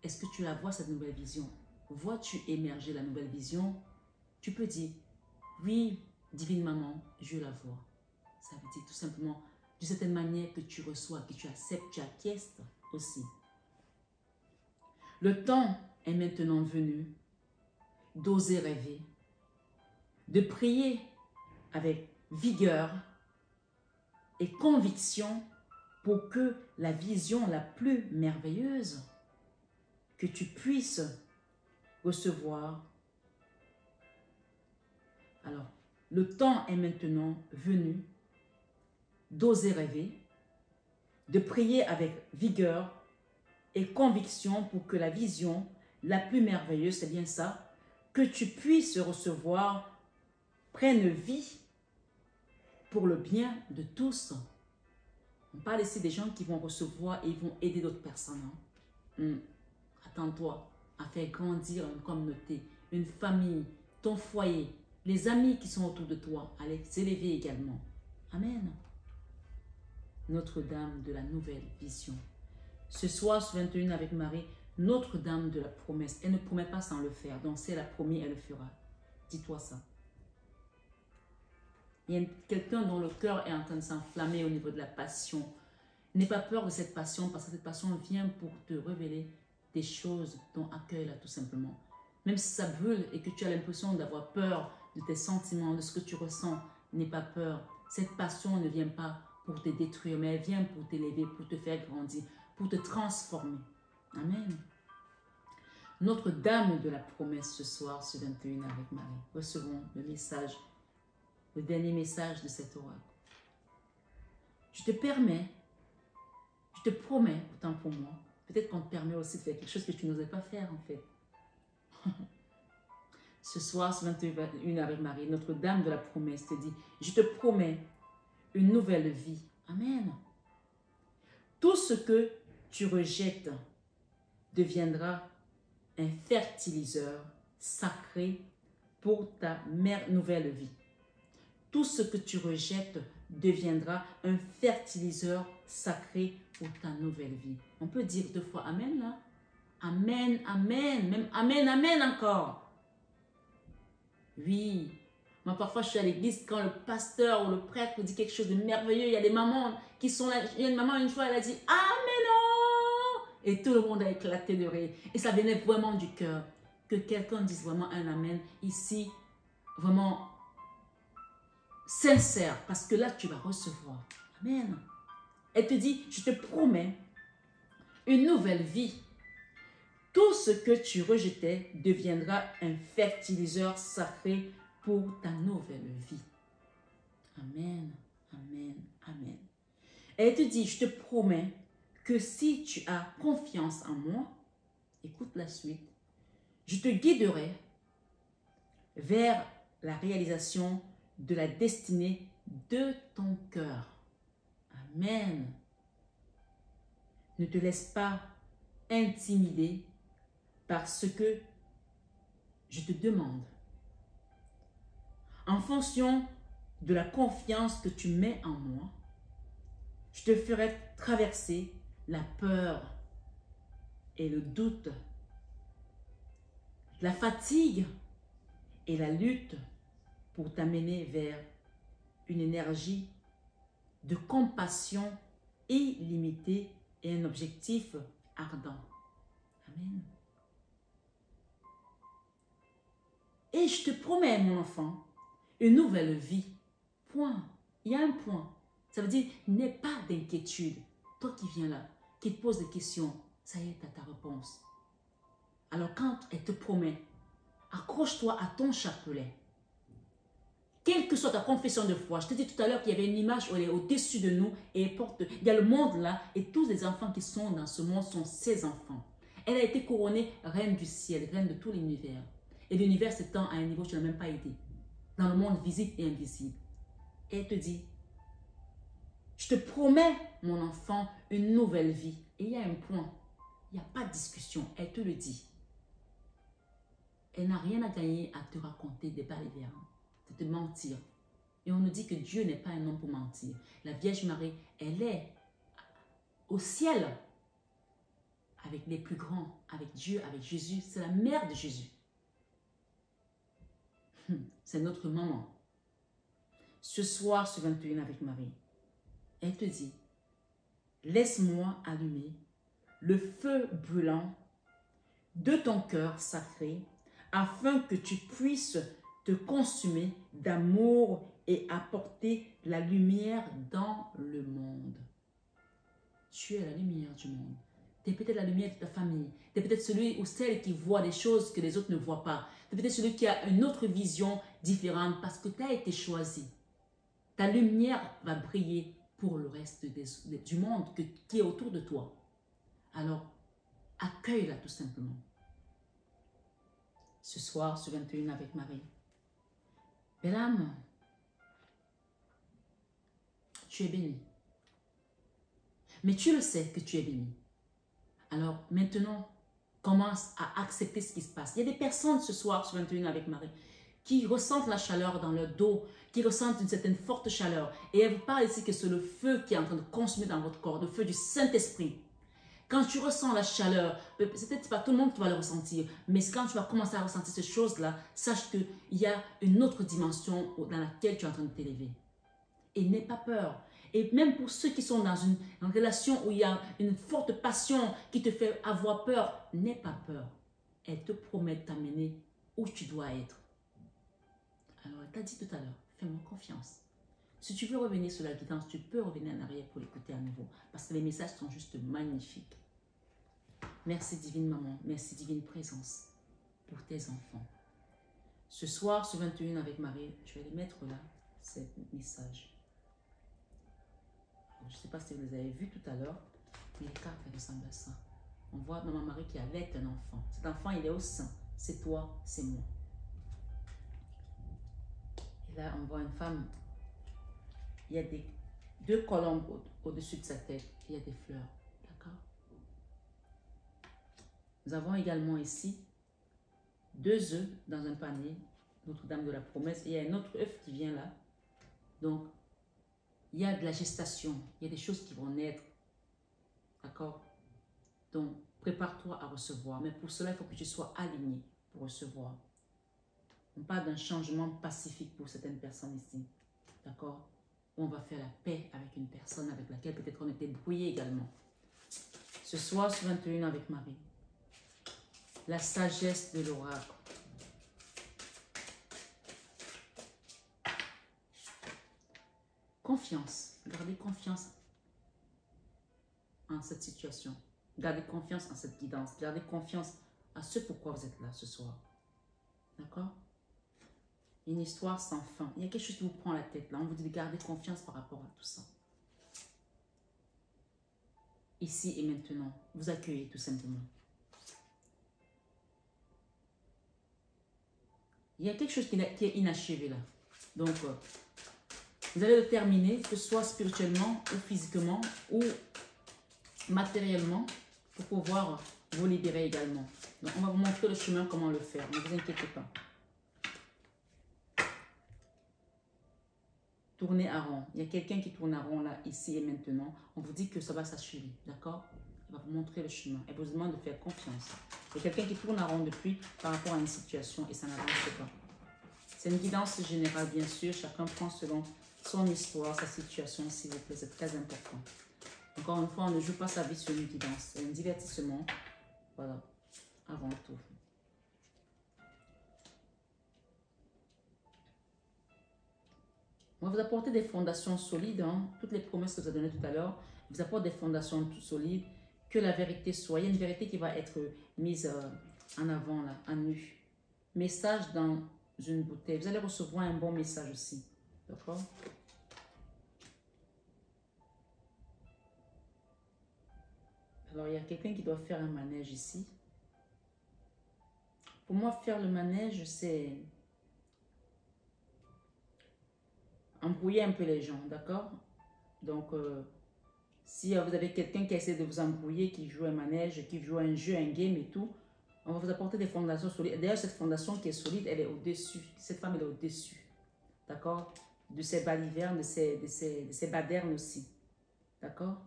Est-ce que tu la vois, cette nouvelle vision? Vois-tu émerger la nouvelle vision? Tu peux dire, oui, divine maman, je la vois. Ça veut dire tout simplement, de certaine manière que tu reçois, que tu acceptes, tu acquiesces aussi. Le temps est maintenant venu d'oser rêver, de prier avec vigueur et conviction pour que la vision la plus merveilleuse que tu puisses recevoir. Alors, le temps est maintenant venu d'oser rêver, de prier avec vigueur et conviction pour que la vision la plus merveilleuse, c'est bien ça, que tu puisses recevoir, prenne vie pour le bien de tous. On parle ici des gens qui vont recevoir et ils vont aider d'autres personnes. Attends-toi à faire grandir une communauté, une famille, ton foyer, les amis qui sont autour de toi, à les élever également. Amen. Notre-Dame de la Nouvelle Vision. Ce soir, sur 21 avec Marie, Notre-Dame de la promesse. Elle ne promet pas sans le faire. Donc, si elle a promis, elle le fera. Dis-toi ça. Il y a quelqu'un dont le cœur est en train de s'enflammer au niveau de la passion. N'aie pas peur de cette passion parce que cette passion vient pour te révéler des choses, dont accueille-la tout simplement. Même si ça brûle et que tu as l'impression d'avoir peur de tes sentiments, de ce que tu ressens, n'aie pas peur. Cette passion ne vient pas pour te détruire, mais elle vient pour t'élever, pour te faire grandir, pour te transformer. Amen. Notre-Dame de la promesse ce soir, ce 21 avec Marie. Recevons le message, le dernier message de cet oracle. Je te permets, je te promets, autant pour moi, peut-être qu'on te permet aussi de faire quelque chose que tu n'osais pas faire en fait. Ce soir, ce 21 avec Marie, Notre-Dame de la promesse te dit, je te promets une nouvelle vie. Amen. Tout ce que tu rejettes deviendra un fertiliseur sacré pour ta nouvelle vie. Tout ce que tu rejettes deviendra un fertiliseur sacré pour ta nouvelle vie. On peut dire 2 fois Amen là. Amen, Amen, même Amen, Amen encore. Oui. Moi, parfois, je suis à l'église, quand le pasteur ou le prêtre dit quelque chose de merveilleux, il y a des mamans qui sont là. Il y a une maman, une fois, elle a dit « Amen !» Et tout le monde a éclaté de rire. Et ça venait vraiment du cœur. Que quelqu'un dise vraiment un Amen ici, vraiment sincère. Parce que là, tu vas recevoir. Amen. Elle te dit « Je te promets une nouvelle vie. Tout ce que tu rejetais deviendra un fertiliseur sacré pour ta nouvelle vie. » Amen, amen, amen. Elle te dit, je te promets que si tu as confiance en moi, écoute la suite, je te guiderai vers la réalisation de la destinée de ton cœur. Amen. Ne te laisse pas intimider par ce que je te demande. En fonction de la confiance que tu mets en moi, je te ferai traverser la peur et le doute. la fatigue et la lutte pour t'amener vers une énergie de compassion illimitée et un objectif ardent. Amen. Et je te promets, mon enfant, une nouvelle vie. Point. Il y a un point. Ça veut dire, n'aie pas d'inquiétude. Toi qui viens là, qui te pose des questions, ça y est, tu as ta réponse. Alors quand elle te promet, accroche-toi à ton chapelet. Quelle que soit ta confession de foi, je te dis tout à l'heure qu'il y avait une image où elle est au-dessus de nous et elle porte, il y a le monde là et tous les enfants qui sont dans ce monde sont ses enfants. Elle a été couronnée reine du ciel, reine de tout l'univers. Et l'univers s'étend à un niveau que tu n'as même pas été. Dans le monde visible et invisible. Et elle te dit, je te promets, mon enfant, une nouvelle vie. Et il y a un point, il n'y a pas de discussion, elle te le dit. Elle n'a rien à gagner à te raconter des balivernes, de te mentir. Et on nous dit que Dieu n'est pas un homme pour mentir. La Vierge Marie, elle est au ciel avec les plus grands, avec Dieu, avec Jésus. C'est la mère de Jésus. C'est notre maman. Ce soir, ce 21 avec Marie, elle te dit, laisse-moi allumer le feu brûlant de ton cœur sacré afin que tu puisses te consumer d'amour et apporter la lumière dans le monde. Tu es la lumière du monde. Tu es peut-être la lumière de ta famille. Tu es peut-être celui ou celle qui voit des choses que les autres ne voient pas. Tu es peut-être celui qui a une autre vision différente parce que tu as été choisi. Ta lumière va briller pour le reste du monde qui est autour de toi. Alors, accueille-la tout simplement. Ce soir, ce 21 avec Marie. Belle âme, tu es bénie. Mais tu le sais que tu es bénie. Alors maintenant, commence à accepter ce qui se passe. Il y a des personnes ce soir, ce 21 avec Marie, qui ressentent la chaleur dans leur dos, qui ressentent une certaine forte chaleur. Et elle vous parle ici que c'est le feu qui est en train de consumer dans votre corps, le feu du Saint-Esprit. Quand tu ressens la chaleur, c'est peut-être pas tout le monde qui va le ressentir, mais quand tu vas commencer à ressentir ces choses-là, sache qu'il y a une autre dimension dans laquelle tu es en train de t'élever. Et n'aie pas peur. Et même pour ceux qui sont dans une relation où il y a une forte passion qui te fait avoir peur, n'aie pas peur. Elle te promet de t'amener où tu dois être. Alors, elle t'a dit tout à l'heure, fais-moi confiance. Si tu veux revenir sur la guidance, tu peux revenir en arrière pour l'écouter à nouveau. Parce que les messages sont juste magnifiques. Merci divine maman, merci divine présence pour tes enfants. Ce soir, ce 21 avec Marie, je vais les mettre là, ces messages. Je ne sais pas si vous les avez vus tout à l'heure, mais les cartes ressemblent à ça. On voit maman Marie qui allait un enfant. Cet enfant, il est au sein. C'est toi, c'est moi. Et là, on voit une femme. Il y a deux colombes au-dessus de sa tête. Il y a des fleurs. D'accord? Nous avons également ici 2 œufs dans un panier. Notre-Dame de la Promesse. Et il y a un autre œuf qui vient là. Donc, il y a de la gestation. Il y a des choses qui vont naître. D'accord? Donc, prépare-toi à recevoir. Mais pour cela, il faut que tu sois aligné pour recevoir. On parle d'un changement pacifique pour certaines personnes ici. D'accord? On va faire la paix avec une personne avec laquelle peut-être on était brouillé également. Ce soir, ce 21 avec Marie. La sagesse de l'oracle. Confiance. Gardez confiance en cette situation. Gardez confiance en cette guidance. Gardez confiance à ce pourquoi vous êtes là ce soir. D'accord? Une histoire sans fin. Il y a quelque chose qui vous prend la tête là. On vous dit de garder confiance par rapport à tout ça. Ici et maintenant. Vous accueillez tout simplement. Il y a quelque chose qui est inachevé là. Donc, vous allez le terminer, que ce soit spirituellement ou physiquement ou matériellement, pour pouvoir vous libérer également. Donc, on va vous montrer le chemin, comment le faire. Ne vous inquiétez pas. Tournez à rond. Il y a quelqu'un qui tourne à rond là, ici et maintenant. On vous dit que ça va s'achever. D'accord? Elle va vous montrer le chemin. Elle vous demande de faire confiance. Il y a quelqu'un qui tourne en rond depuis par rapport à une situation et ça n'avance pas. C'est une guidance générale, bien sûr. Chacun prend selon son histoire, sa situation, s'il vous plaît. C'est très important. Encore une fois, on ne joue pas sa vie sur une guidance. C'est un divertissement. Voilà, avant tout. On va vous apporter des fondations solides. Hein. Toutes les promesses que vous avez données tout à l'heure, vous apporte des fondations toutes solides. Que la vérité soit. Il y a une vérité qui va être mise en avant, là, à nu. Message dans une bouteille. Vous allez recevoir un bon message aussi. D'accord? Alors, il y a quelqu'un qui doit faire un manège ici. Pour moi, faire le manège, c'est embrouiller un peu les gens, d'accord? Donc, si vous avez quelqu'un qui essaie de vous embrouiller, qui joue un manège, qui joue un jeu, un game et tout, on va vous apporter des fondations solides. D'ailleurs, cette fondation qui est solide, elle est au-dessus. Cette femme, elle est au-dessus, d'accord? De ses balivernes, de ses badernes aussi, d'accord?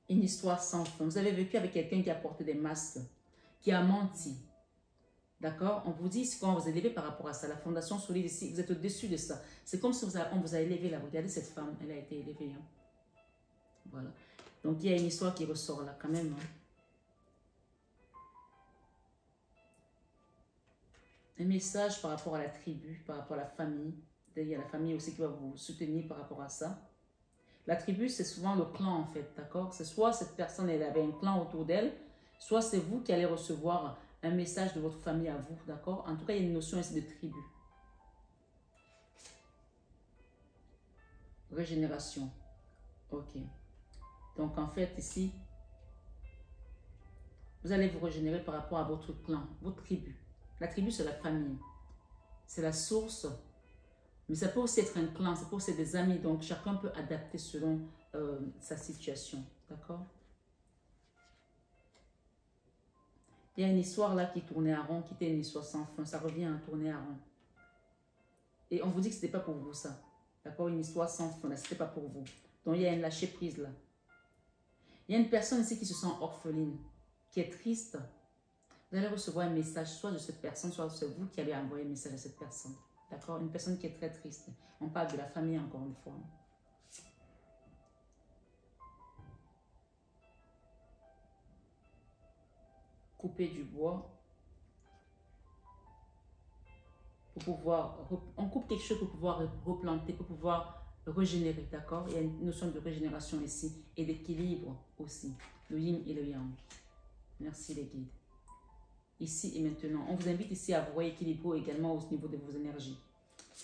Une histoire sans fin. Vous avez vécu avec quelqu'un qui a porté des masques, qui a menti. D'accord? On vous dit ici comment vous élevez par rapport à ça. La fondation solide ici, vous êtes au-dessus de ça. C'est comme si on vous a élevé là. Regardez cette femme, elle a été élevée. Hein? Voilà. Donc il y a une histoire qui ressort là quand même. Hein? Un message par rapport à la tribu, par rapport à la famille. Il y a la famille aussi qui va vous soutenir par rapport à ça. La tribu, c'est souvent le clan en fait, d'accord? C'est soit cette personne, elle avait un clan autour d'elle, soit c'est vous qui allez recevoir un message de votre famille à vous, d'accord? En tout cas, il y a une notion ici de tribu. Régénération. Ok. Donc en fait, ici, vous allez vous régénérer par rapport à votre clan, votre tribu. La tribu, c'est la famille. C'est la source. Mais ça peut aussi être un clan, ça peut aussi être des amis. Donc, chacun peut adapter selon sa situation. D'accord? Il y a une histoire là qui tournait à rond, qui était une histoire sans fin. Ça revient à tourner à rond. Et on vous dit que ce n'était pas pour vous, ça. D'accord? Une histoire sans fin, ce n'était pas pour vous. Donc, il y a une lâcher prise là. Il y a une personne ici qui se sent orpheline, qui est triste. Vous allez recevoir un message, soit de cette personne, soit c'est vous qui allez envoyer un message à cette personne. D'accord? Une personne qui est très triste. On parle de la famille encore une fois. Couper du bois. Pour pouvoir... On coupe quelque chose pour pouvoir replanter, pour pouvoir régénérer. D'accord? Il y a une notion de régénération ici. Et d'équilibre aussi. Le yin et le yang. Merci les guides. Ici et maintenant. On vous invite ici à vous rééquilibrer également au niveau de vos énergies.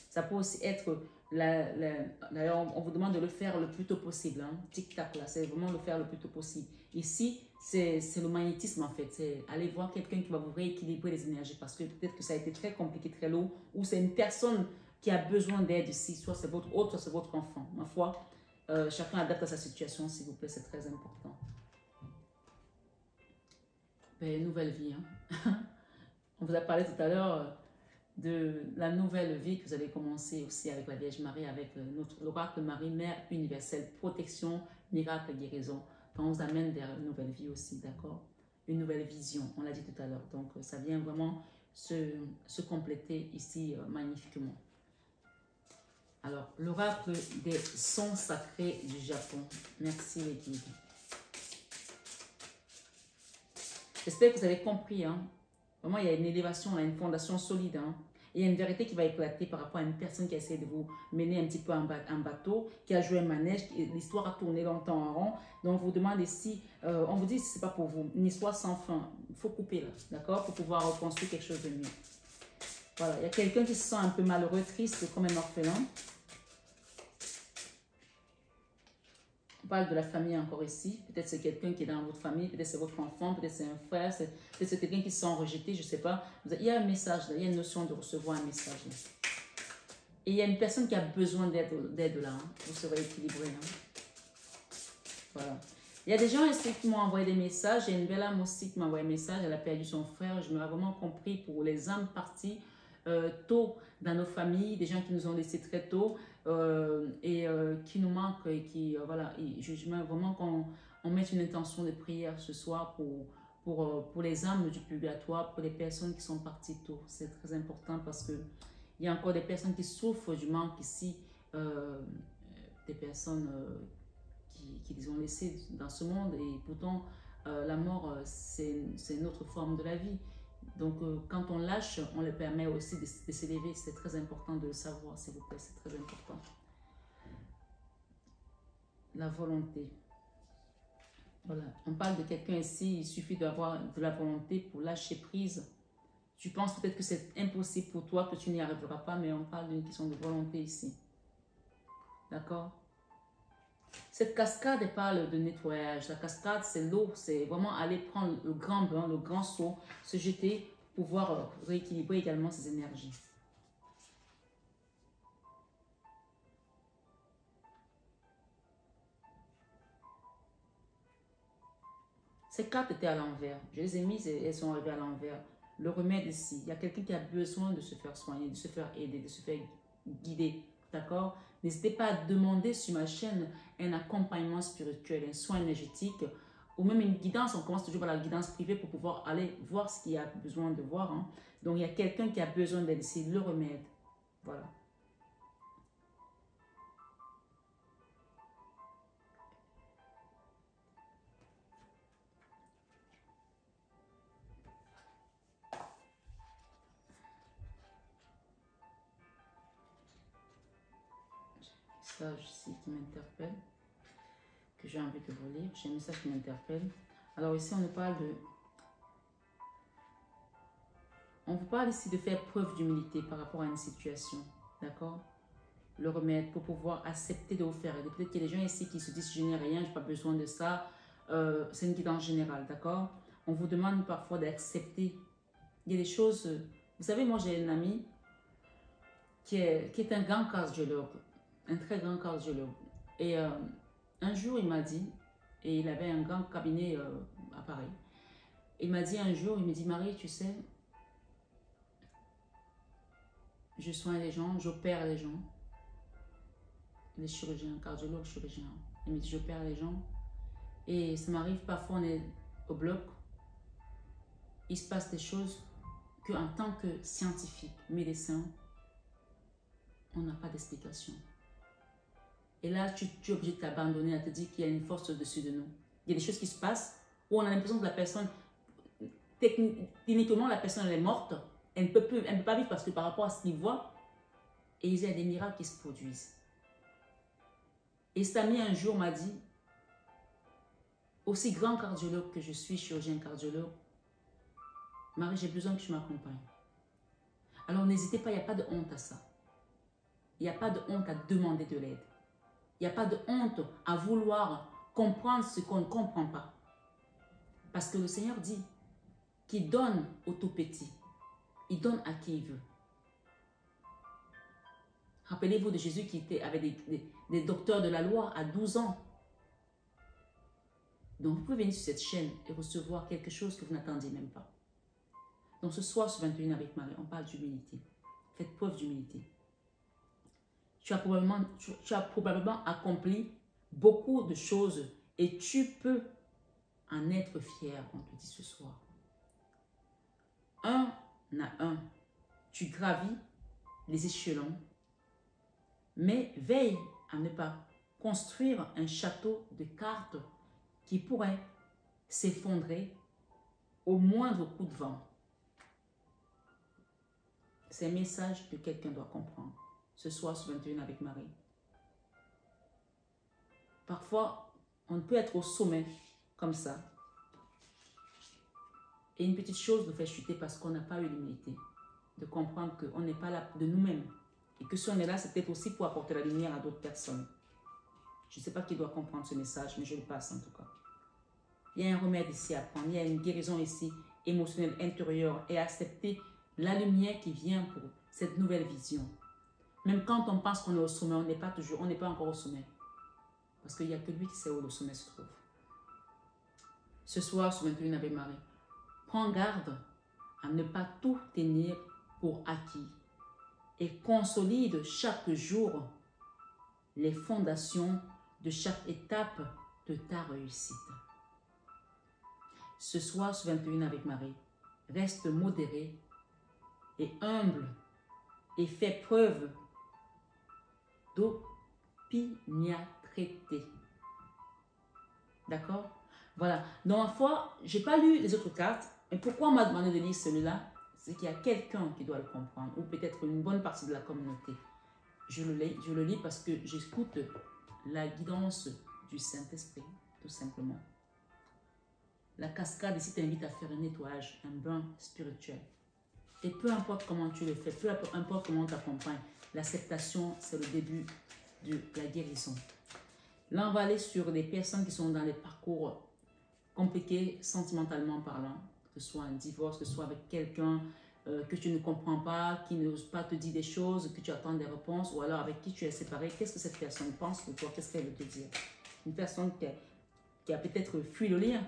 Ça peut aussi être, d'ailleurs on vous demande de le faire le plus tôt possible. Hein. Tic-tac là, c'est vraiment le faire le plus tôt possible. Ici, c'est le magnétisme en fait. C'est aller voir quelqu'un qui va vous rééquilibrer les énergies parce que peut-être que ça a été très compliqué, très lourd. Ou c'est une personne qui a besoin d'aide ici. Soit c'est votre autre, soit c'est votre enfant. Ma foi, chacun adapte à sa situation s'il vous plaît, c'est très important. Ben, nouvelle vie. Hein. On vous a parlé tout à l'heure de la nouvelle vie que vous allez commencer aussi avec la Vierge Marie, avec l'oracle Marie, Mère universelle, protection, miracle, guérison. Quand on vous amène vers une nouvelle vie aussi, d'accord? Une nouvelle vision, on l'a dit tout à l'heure. Donc, ça vient vraiment se compléter ici magnifiquement. Alors, l'oracle des sons sacrés du Japon. Merci les guides. J'espère que vous avez compris. Hein? Vraiment, il y a une élévation, une fondation solide. Hein? Il y a une vérité qui va éclater par rapport à une personne qui a essayé de vous mener un petit peu en bateau, qui a joué un manège, l'histoire a tourné longtemps en rond. Donc, on vous demande ici, on vous dit que ce n'est pas pour vous, une histoire sans fin. Il faut couper là, d'accord, pour pouvoir reconstruire quelque chose de mieux. Voilà, il y a quelqu'un qui se sent un peu malheureux, triste, comme un orphelin. On parle de la famille encore ici. Peut-être c'est quelqu'un qui est dans votre famille, peut-être c'est votre enfant, peut-être c'est un frère, peut-être c'est quelqu'un qui se sent rejeté, je ne sais pas. Il y a un message, là, il y a une notion de recevoir un message. Là. Et il y a une personne qui a besoin d'aide là. Hein. Vous serez équilibré. Hein. Voilà. Il y a des gens ici qui m'ont envoyé des messages. Il y a une belle âme aussi qui m'a envoyé un message. Elle a perdu son frère. Je me l'ai vraiment compris pour les âmes parties tôt dans nos familles, des gens qui nous ont laissés très tôt. qui nous manque et qui, voilà, et j'aimerais vraiment qu'on mette une intention de prière ce soir pour les âmes du purgatoire, pour les personnes qui sont parties tôt. C'est très important parce que il y a encore des personnes qui souffrent du manque ici, des personnes qui les ont laissées dans ce monde et pourtant la mort c'est une autre forme de la vie. Donc quand on lâche, on leur permet aussi de s'élever. C'est très important de le savoir, s'il vous plaît, c'est très important. La volonté. Voilà, on parle de quelqu'un ici, il suffit d'avoir de la volonté pour lâcher prise. Tu penses peut-être que c'est impossible pour toi, que tu n'y arriveras pas, mais on parle d'une question de volonté ici. D'accord? Cette cascade parle de nettoyage. La cascade, c'est l'eau, c'est vraiment aller prendre le grand bain, le grand seau, se jeter pour pouvoir rééquilibrer également ses énergies. Ces cartes étaient à l'envers. Je les ai mises et elles sont arrivées à l'envers. Le remède ici, il y a quelqu'un qui a besoin de se faire soigner, de se faire aider, de se faire guider. D'accord? N'hésitez pas à demander sur ma chaîne un accompagnement spirituel, un soin énergétique ou même une guidance. On commence toujours par la guidance privée pour pouvoir aller voir ce qu'il y a besoin de voir. Hein. Donc, il y a quelqu'un qui a besoin d'aide ici, le remède. Voilà. Message ici qui m'interpelle, que j'ai envie de vous lire. J'ai un message qui m'interpelle. Alors ici, on nous parle de... On vous parle ici de faire preuve d'humilité par rapport à une situation. D'accord? Le remède pour pouvoir accepter de vous faire aider. Peut-être qu'il y a des gens ici qui se disent, je n'ai rien, je n'ai pas besoin de ça. C'est une guidance générale. D'accord? On vous demande parfois d'accepter. Il y a des choses... Vous savez, moi, j'ai un ami qui est un grand cardiologue. Un très grand cardiologue. Et un jour, il m'a dit, et il avait un grand cabinet à Paris, il m'a dit un jour, il me dit, Marie, tu sais, je soigne les gens, j'opère les gens, les chirurgiens, cardiologues, chirurgiens. Il me dit, j'opère les gens, et ça m'arrive parfois, on est au bloc, il se passe des choses qu'en tant que scientifique, médecin, on n'a pas d'explication. Et là, tu es obligé de t'abandonner, à te dire qu'il y a une force au-dessus de nous. Il y a des choses qui se passent où on a l'impression que la personne, cliniquement, la personne elle est morte. Elle ne peut pas vivre parce que par rapport à ce qu'il voit, et il y a des miracles qui se produisent. Et cet ami un jour m'a dit, aussi grand cardiologue que je suis, chirurgien cardiologue, Marie, j'ai besoin que tu m'accompagnes. Alors n'hésitez pas, il n'y a pas de honte à ça. Il n'y a pas de honte à demander de l'aide. Il n'y a pas de honte à vouloir comprendre ce qu'on ne comprend pas. Parce que le Seigneur dit qu'il donne au tout petit. Il donne à qui il veut. Rappelez-vous de Jésus qui avait des docteurs de la loi à 12 ans. Donc vous pouvez venir sur cette chaîne et recevoir quelque chose que vous n'attendiez même pas. Donc ce soir sur 21 avec Marie, on parle d'humilité. Faites preuve d'humilité. Tu as probablement accompli beaucoup de choses et tu peux en être fier, on te dit ce soir. Un à un, tu gravis les échelons, mais veille à ne pas construire un château de cartes qui pourrait s'effondrer au moindre coup de vent. C'est un message que quelqu'un doit comprendre. Ce soir sur 21 avec Marie. Parfois, on peut être au sommet comme ça. Et une petite chose nous fait chuter parce qu'on n'a pas eu l'humilité de comprendre qu'on n'est pas là de nous-mêmes. Et que si on est là, c'est peut-être aussi pour apporter la lumière à d'autres personnes. Je ne sais pas qui doit comprendre ce message, mais je le passe en tout cas. Il y a un remède ici à prendre. Il y a une guérison ici, émotionnelle, intérieure. Et accepter la lumière qui vient pour cette nouvelle vision. Même quand on pense qu'on est au sommet, on n'est pas encore au sommet. Parce qu'il n'y a que lui qui sait où le sommet se trouve. Ce soir, sur 21 Ave Marie, prends garde à ne pas tout tenir pour acquis. Et consolide chaque jour les fondations de chaque étape de ta réussite. Ce soir, sur 21 avec Marie, reste modéré et humble et fais preuve d'opiniâtreté. D'accord? Voilà. Dans ma foi, je n'ai pas lu les autres cartes. Et pourquoi on m'a demandé de lire celui-là? C'est qu'il y a quelqu'un qui doit le comprendre, ou peut-être une bonne partie de la communauté. Je le lis parce que j'écoute la guidance du Saint-Esprit, tout simplement. La cascade ici t'invite à faire un nettoyage, un bain spirituel. Et peu importe comment tu le fais, peu importe comment on t'accompagne, l'acceptation, c'est le début de la guérison. Là, on va aller sur des personnes qui sont dans des parcours compliqués sentimentalement parlant, que ce soit un divorce, que ce soit avec quelqu'un que tu ne comprends pas, qui n'ose pas te dire des choses, que tu attends des réponses, ou alors avec qui tu es séparé. Qu'est-ce que cette personne pense de toi? Qu'est-ce qu'elle veut te dire? Une personne qui a peut-être fui le lien.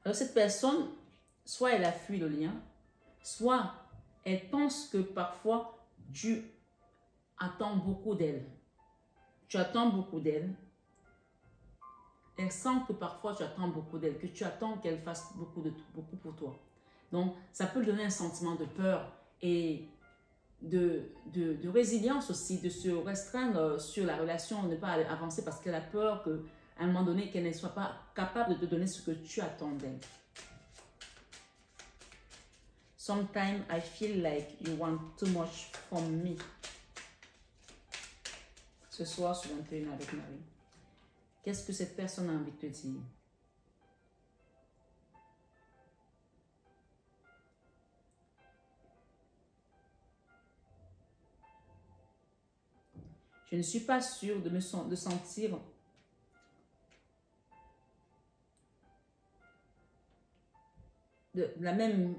Alors cette personne, soit elle a fui le lien, soit elle pense que parfois tu attends beaucoup d'elle. Tu attends beaucoup d'elle. Elle sent que parfois tu attends beaucoup d'elle, que tu attends qu'elle fasse beaucoup pour toi. Donc, ça peut lui donner un sentiment de peur et de résilience aussi, de se restreindre sur la relation, ne pas avancer parce qu'elle a peur qu'à un moment donné, qu'elle ne soit pas capable de te donner ce que tu attends d'elle. Sometimes I feel like you want too much from me. Ce soir, sur 21 avec Marie. Qu'est-ce que cette personne a envie de te dire? Je ne suis pas sûre de sentir de la même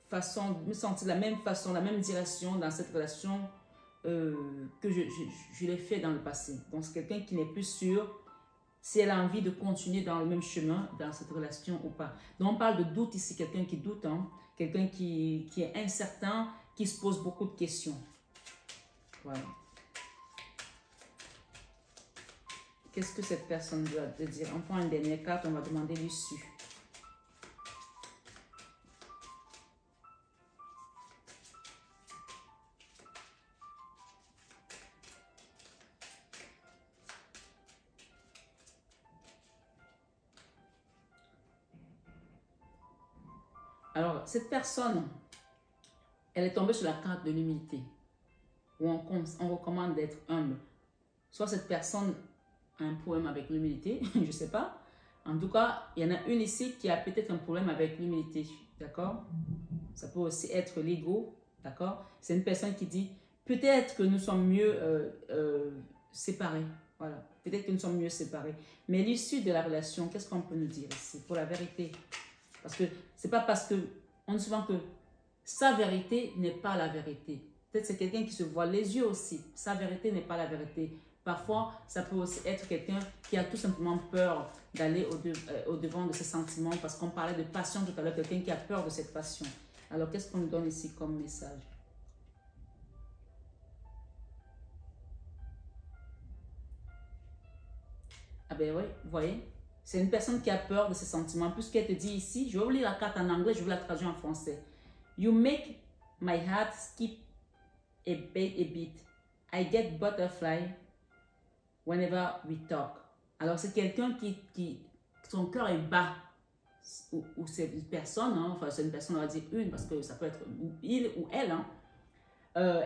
façon, me sentir de la même façon, la même direction dans cette relation que je l'ai fait dans le passé. Donc, c'est quelqu'un qui n'est plus sûr si elle a envie de continuer dans le même chemin, dans cette relation ou pas. Donc, on parle de doute ici, quelqu'un qui doute, hein? Quelqu'un qui est incertain, qui se pose beaucoup de questions. Voilà. Qu'est-ce que cette personne doit te dire? On prend une dernière carte, on va demander l'issue. Alors, cette personne, elle est tombée sur la carte de l'humilité, où on recommande d'être humble. Soit cette personne a un problème avec l'humilité, je ne sais pas. En tout cas, il y en a une ici qui a peut-être un problème avec l'humilité, d'accord? Ça peut aussi être l'ego, d'accord? C'est une personne qui dit, peut-être que nous sommes mieux séparés, voilà. Peut-être que nous sommes mieux séparés. Mais l'issue de la relation, qu'est-ce qu'on peut nous dire ici? Pour la vérité. Parce que c'est pas parce que on dit souvent que sa vérité n'est pas la vérité. Peut-être c'est quelqu'un qui se voit les yeux aussi. Sa vérité n'est pas la vérité. Parfois, ça peut aussi être quelqu'un qui a tout simplement peur d'aller au-devant de ses sentiments parce qu'on parlait de passion tout à l'heure, quelqu'un qui a peur de cette passion. Alors, qu'est-ce qu'on nous donne ici comme message? Ah ben oui, vous voyez? C'est une personne qui a peur de ses sentiments. Puisqu'elle te dit ici, je vais vous lire la carte en anglais, je vais la traduire en français. You make my heart skip a bit. I get butterfly whenever we talk. Alors, c'est quelqu'un qui son cœur est bas. Ou c'est une personne, hein, enfin, c'est une personne, on va dire une, parce que ça peut être il ou elle. Hein.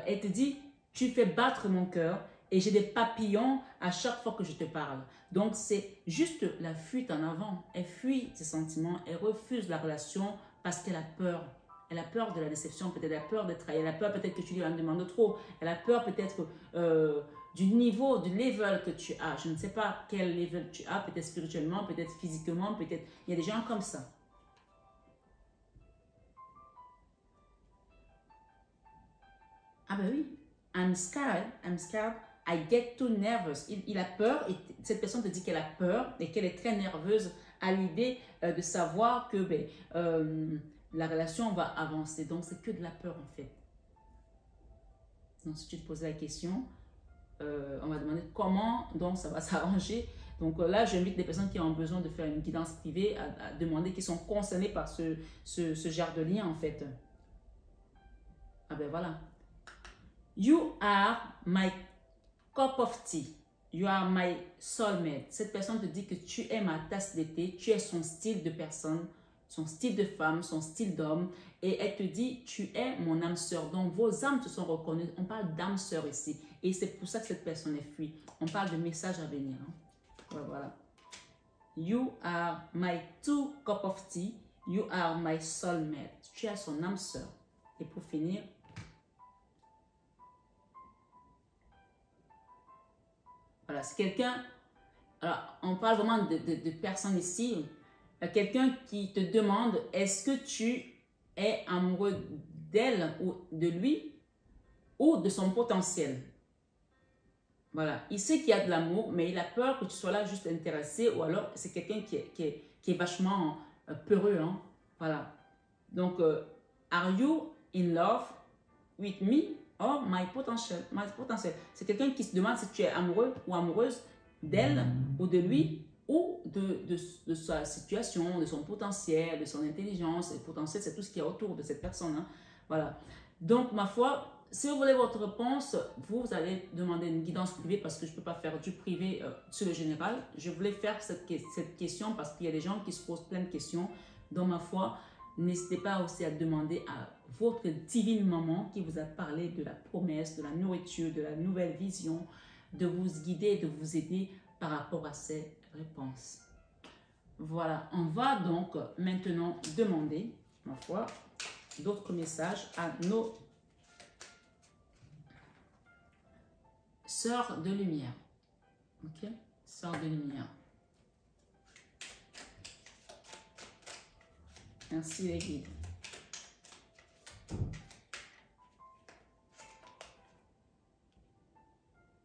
Elle te dit, tu fais battre mon cœur. Et j'ai des papillons à chaque fois que je te parle. Donc, c'est juste la fuite en avant. Elle fuit ses sentiments. Elle refuse la relation parce qu'elle a peur. Elle a peur de la déception, peut-être. Elle a peur d'être trahie. Elle a peur peut-être que tu lui en demandes trop. Elle a peur peut-être du niveau, du level que tu as. Je ne sais pas quel level tu as. Peut-être spirituellement, peut-être physiquement, peut-être. Il y a des gens comme ça. Ah ben oui. I'm scared. I get too nervous. Il a peur et cette personne te dit qu'elle a peur et qu'elle est très nerveuse à l'idée de savoir que la relation va avancer. Donc, c'est que de la peur, en fait. Donc, si tu te poses la question, on va demander comment donc ça va s'arranger. Donc là, j'invite les personnes qui ont besoin de faire une guidance privée à demander, qui sont concernées par ce genre de lien, en fait. Ah ben voilà. You are my cup of tea. You are my soulmate. Cette personne te dit que tu es ma tasse de thé, tu es son style de personne, son style de femme, son style d'homme. Et elle te dit, tu es mon âme sœur. Donc, vos âmes se sont reconnues. On parle d'âme sœur ici. Et c'est pour ça que cette personne est fuie. On parle de messages à venir. Hein. Voilà. You are my two cup of tea. You are my soulmate. Tu es son âme sœur. Et pour finir, voilà, c'est quelqu'un, alors on parle vraiment de personnes ici, quelqu'un qui te demande, est-ce que tu es amoureux d'elle ou de lui ou de son potentiel? Voilà, il sait qu'il y a de l'amour, mais il a peur que tu sois là juste intéressé ou alors c'est quelqu'un qui est vachement peureux. Hein? Voilà, donc, are you in love with me? Oh, my potential. C'est quelqu'un qui se demande si tu es amoureux ou amoureuse d'elle ou de lui ou de sa situation, de son potentiel, de son intelligence. Et potentiel, c'est tout ce qui est autour de cette personne. Hein. Voilà. Donc, ma foi, si vous voulez votre réponse, vous allez demander une guidance privée parce que je ne peux pas faire du privé sur le général. Je voulais faire cette question parce qu'il y a des gens qui se posent plein de questions. Donc, ma foi, n'hésitez pas aussi à demander à votre divine maman qui vous a parlé de la promesse, de la nourriture, de la nouvelle vision, de vous guider, de vous aider par rapport à ces réponses. Voilà, on va donc maintenant demander, ma foi, d'autres messages à nos sœurs de lumière. Ok? Sœurs de lumière. Merci les guides.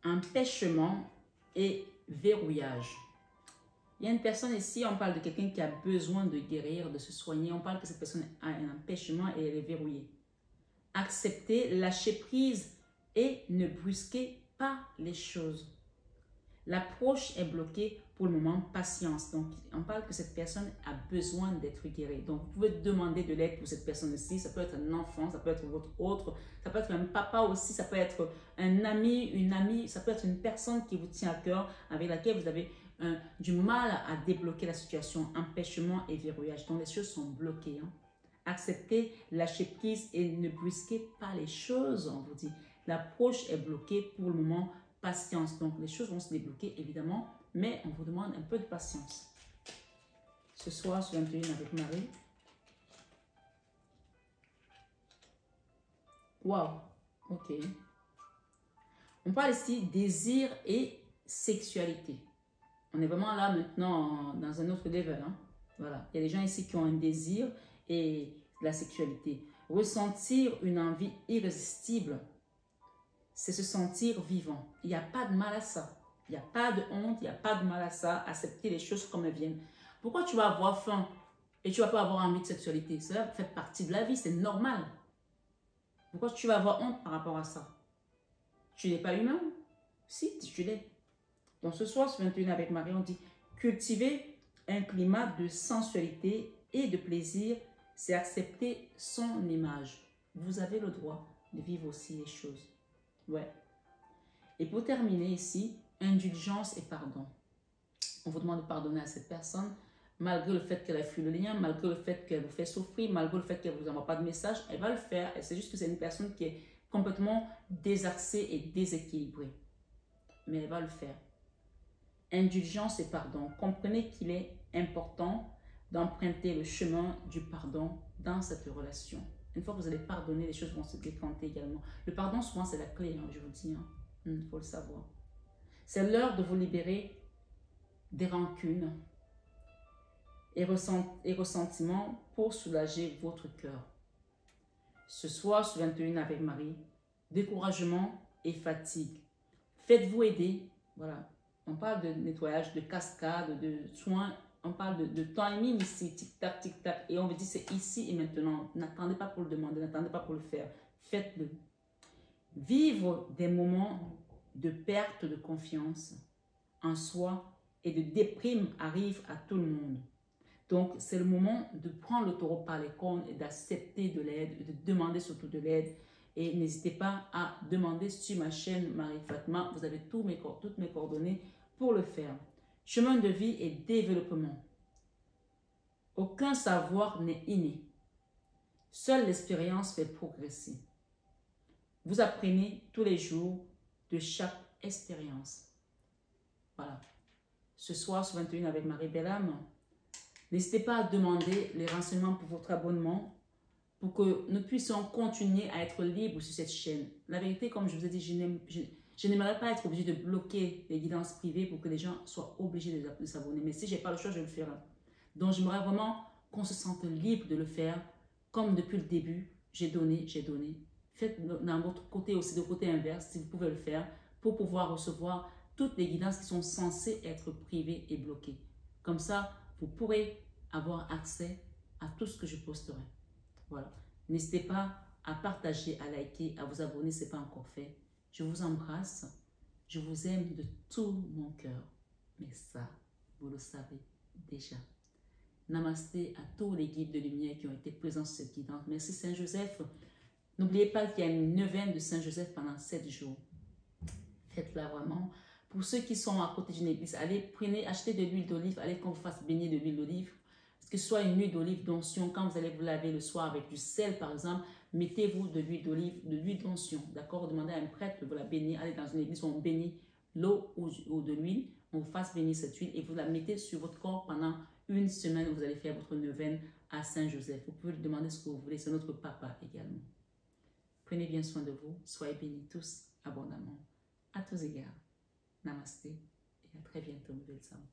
Empêchement et verrouillage. Il y a une personne ici, on parle de quelqu'un qui a besoin de guérir, de se soigner. On parle que cette personne a un empêchement et elle est verrouillée. Accepter, lâcher prise et ne brusquer pas les choses. L'approche est bloquée pour le moment, patience. Donc, on parle que cette personne a besoin d'être guérie. Donc, vous pouvez demander de l'aide pour cette personne-ci. Ça peut être un enfant, ça peut être votre autre, ça peut être un papa aussi, ça peut être un ami, une amie, ça peut être une personne qui vous tient à cœur, avec laquelle vous avez du mal à débloquer la situation, empêchement et verrouillage. Donc, les choses sont bloquées. Hein. Acceptez, lâchez prise et ne brusquez pas les choses, on vous dit. L'approche est bloquée pour le moment, patience. Donc, les choses vont se débloquer, évidemment, mais on vous demande un peu de patience. Ce soir, sur 21 avec Marie. Waouh, ok. On parle ici désir et sexualité. On est vraiment là maintenant dans un autre level. Hein? Voilà. Il y a des gens ici qui ont un désir et la sexualité. Ressentir une envie irrésistible, c'est se sentir vivant. Il n'y a pas de mal à ça. Il n'y a pas de honte, il n'y a pas de mal à ça. Accepter les choses comme elles viennent. Pourquoi tu vas avoir faim et tu ne vas pas avoir envie de sexualité? Cela fait partie de la vie, c'est normal. Pourquoi tu vas avoir honte par rapport à ça? Tu n'es pas humain? Si, tu l'es. Donc ce soir, sur 21 avec Marie, on dit cultiver un climat de sensualité et de plaisir, c'est accepter son image. Vous avez le droit de vivre aussi les choses. Ouais. Et pour terminer ici, indulgence et pardon. On vous demande de pardonner à cette personne, malgré le fait qu'elle a fui le lien, malgré le fait qu'elle vous fait souffrir, malgré le fait qu'elle ne vous envoie pas de message, elle va le faire. C'est juste que c'est une personne qui est complètement désaxée et déséquilibrée. Mais elle va le faire. Indulgence et pardon. Comprenez qu'il est important d'emprunter le chemin du pardon dans cette relation. Une fois que vous allez pardonner, les choses vont se décanter également. Le pardon, souvent, c'est la clé, hein, je vous dis. Il faut le savoir. C'est l'heure de vous libérer des rancunes et ressentiments pour soulager votre cœur. Ce soir, sur 21 avec Marie, découragement et fatigue. Faites-vous aider. Voilà. On parle de nettoyage, de cascade, de soins on parle de timing ici, tic-tac, tic-tac, et on me dit c'est ici et maintenant. N'attendez pas pour le demander, n'attendez pas pour le faire. Faites-le. Vivre des moments de perte de confiance en soi et de déprime arrive à tout le monde. Donc, c'est le moment de prendre le taureau par les cornes et d'accepter de l'aide, de demander surtout de l'aide. Et n'hésitez pas à demander sur ma chaîne Marie Fatma. Vous avez toutes mes coordonnées pour le faire. Chemin de vie et développement. Aucun savoir n'est inné. Seule l'expérience fait progresser. Vous apprenez tous les jours de chaque expérience. Voilà. Ce soir, sur 21 avec Marie Bellam, n'hésitez pas à demander les renseignements pour votre abonnement pour que nous puissions continuer à être libres sur cette chaîne. La vérité, comme je vous ai dit, je n'aimerais pas être obligée de bloquer les guidances privées pour que les gens soient obligés de s'abonner. Mais si je n'ai pas le choix, je le ferai. Donc, j'aimerais vraiment qu'on se sente libre de le faire. Comme depuis le début, j'ai donné, j'ai donné. Faites dans votre côté aussi, de côté inverse, si vous pouvez le faire, pour pouvoir recevoir toutes les guidances qui sont censées être privées et bloquées. Comme ça, vous pourrez avoir accès à tout ce que je posterai. Voilà. N'hésitez pas à partager, à liker, à vous abonner si ce n'est pas encore fait. Je vous embrasse. Je vous aime de tout mon cœur. Mais ça, vous le savez déjà. Namasté à tous les guides de lumière qui ont été présents sur cette guidance. Merci Saint-Joseph. N'oubliez pas qu'il y a une neuvaine de Saint-Joseph pendant 7 jours. Faites-la vraiment. Pour ceux qui sont à côté d'une église, allez, achetez de l'huile d'olive, allez qu'on vous fasse baigner de l'huile d'olive. Que ce soit une huile d'olive d'onction, quand vous allez vous laver le soir avec du sel par exemple, mettez-vous de l'huile d'olive, de l'huile d'onction, d'accord? Demandez à un prêtre de vous la bénir, allez dans une église où on bénit l'eau ou de l'huile, on vous fasse bénir cette huile et vous la mettez sur votre corps pendant une semaine où vous allez faire votre neuvaine à Saint-Joseph. Vous pouvez lui demander ce que vous voulez, c'est notre papa également. Prenez bien soin de vous, soyez bénis tous abondamment, à tous égards. Namasté et à très bientôt, nouvelle somme.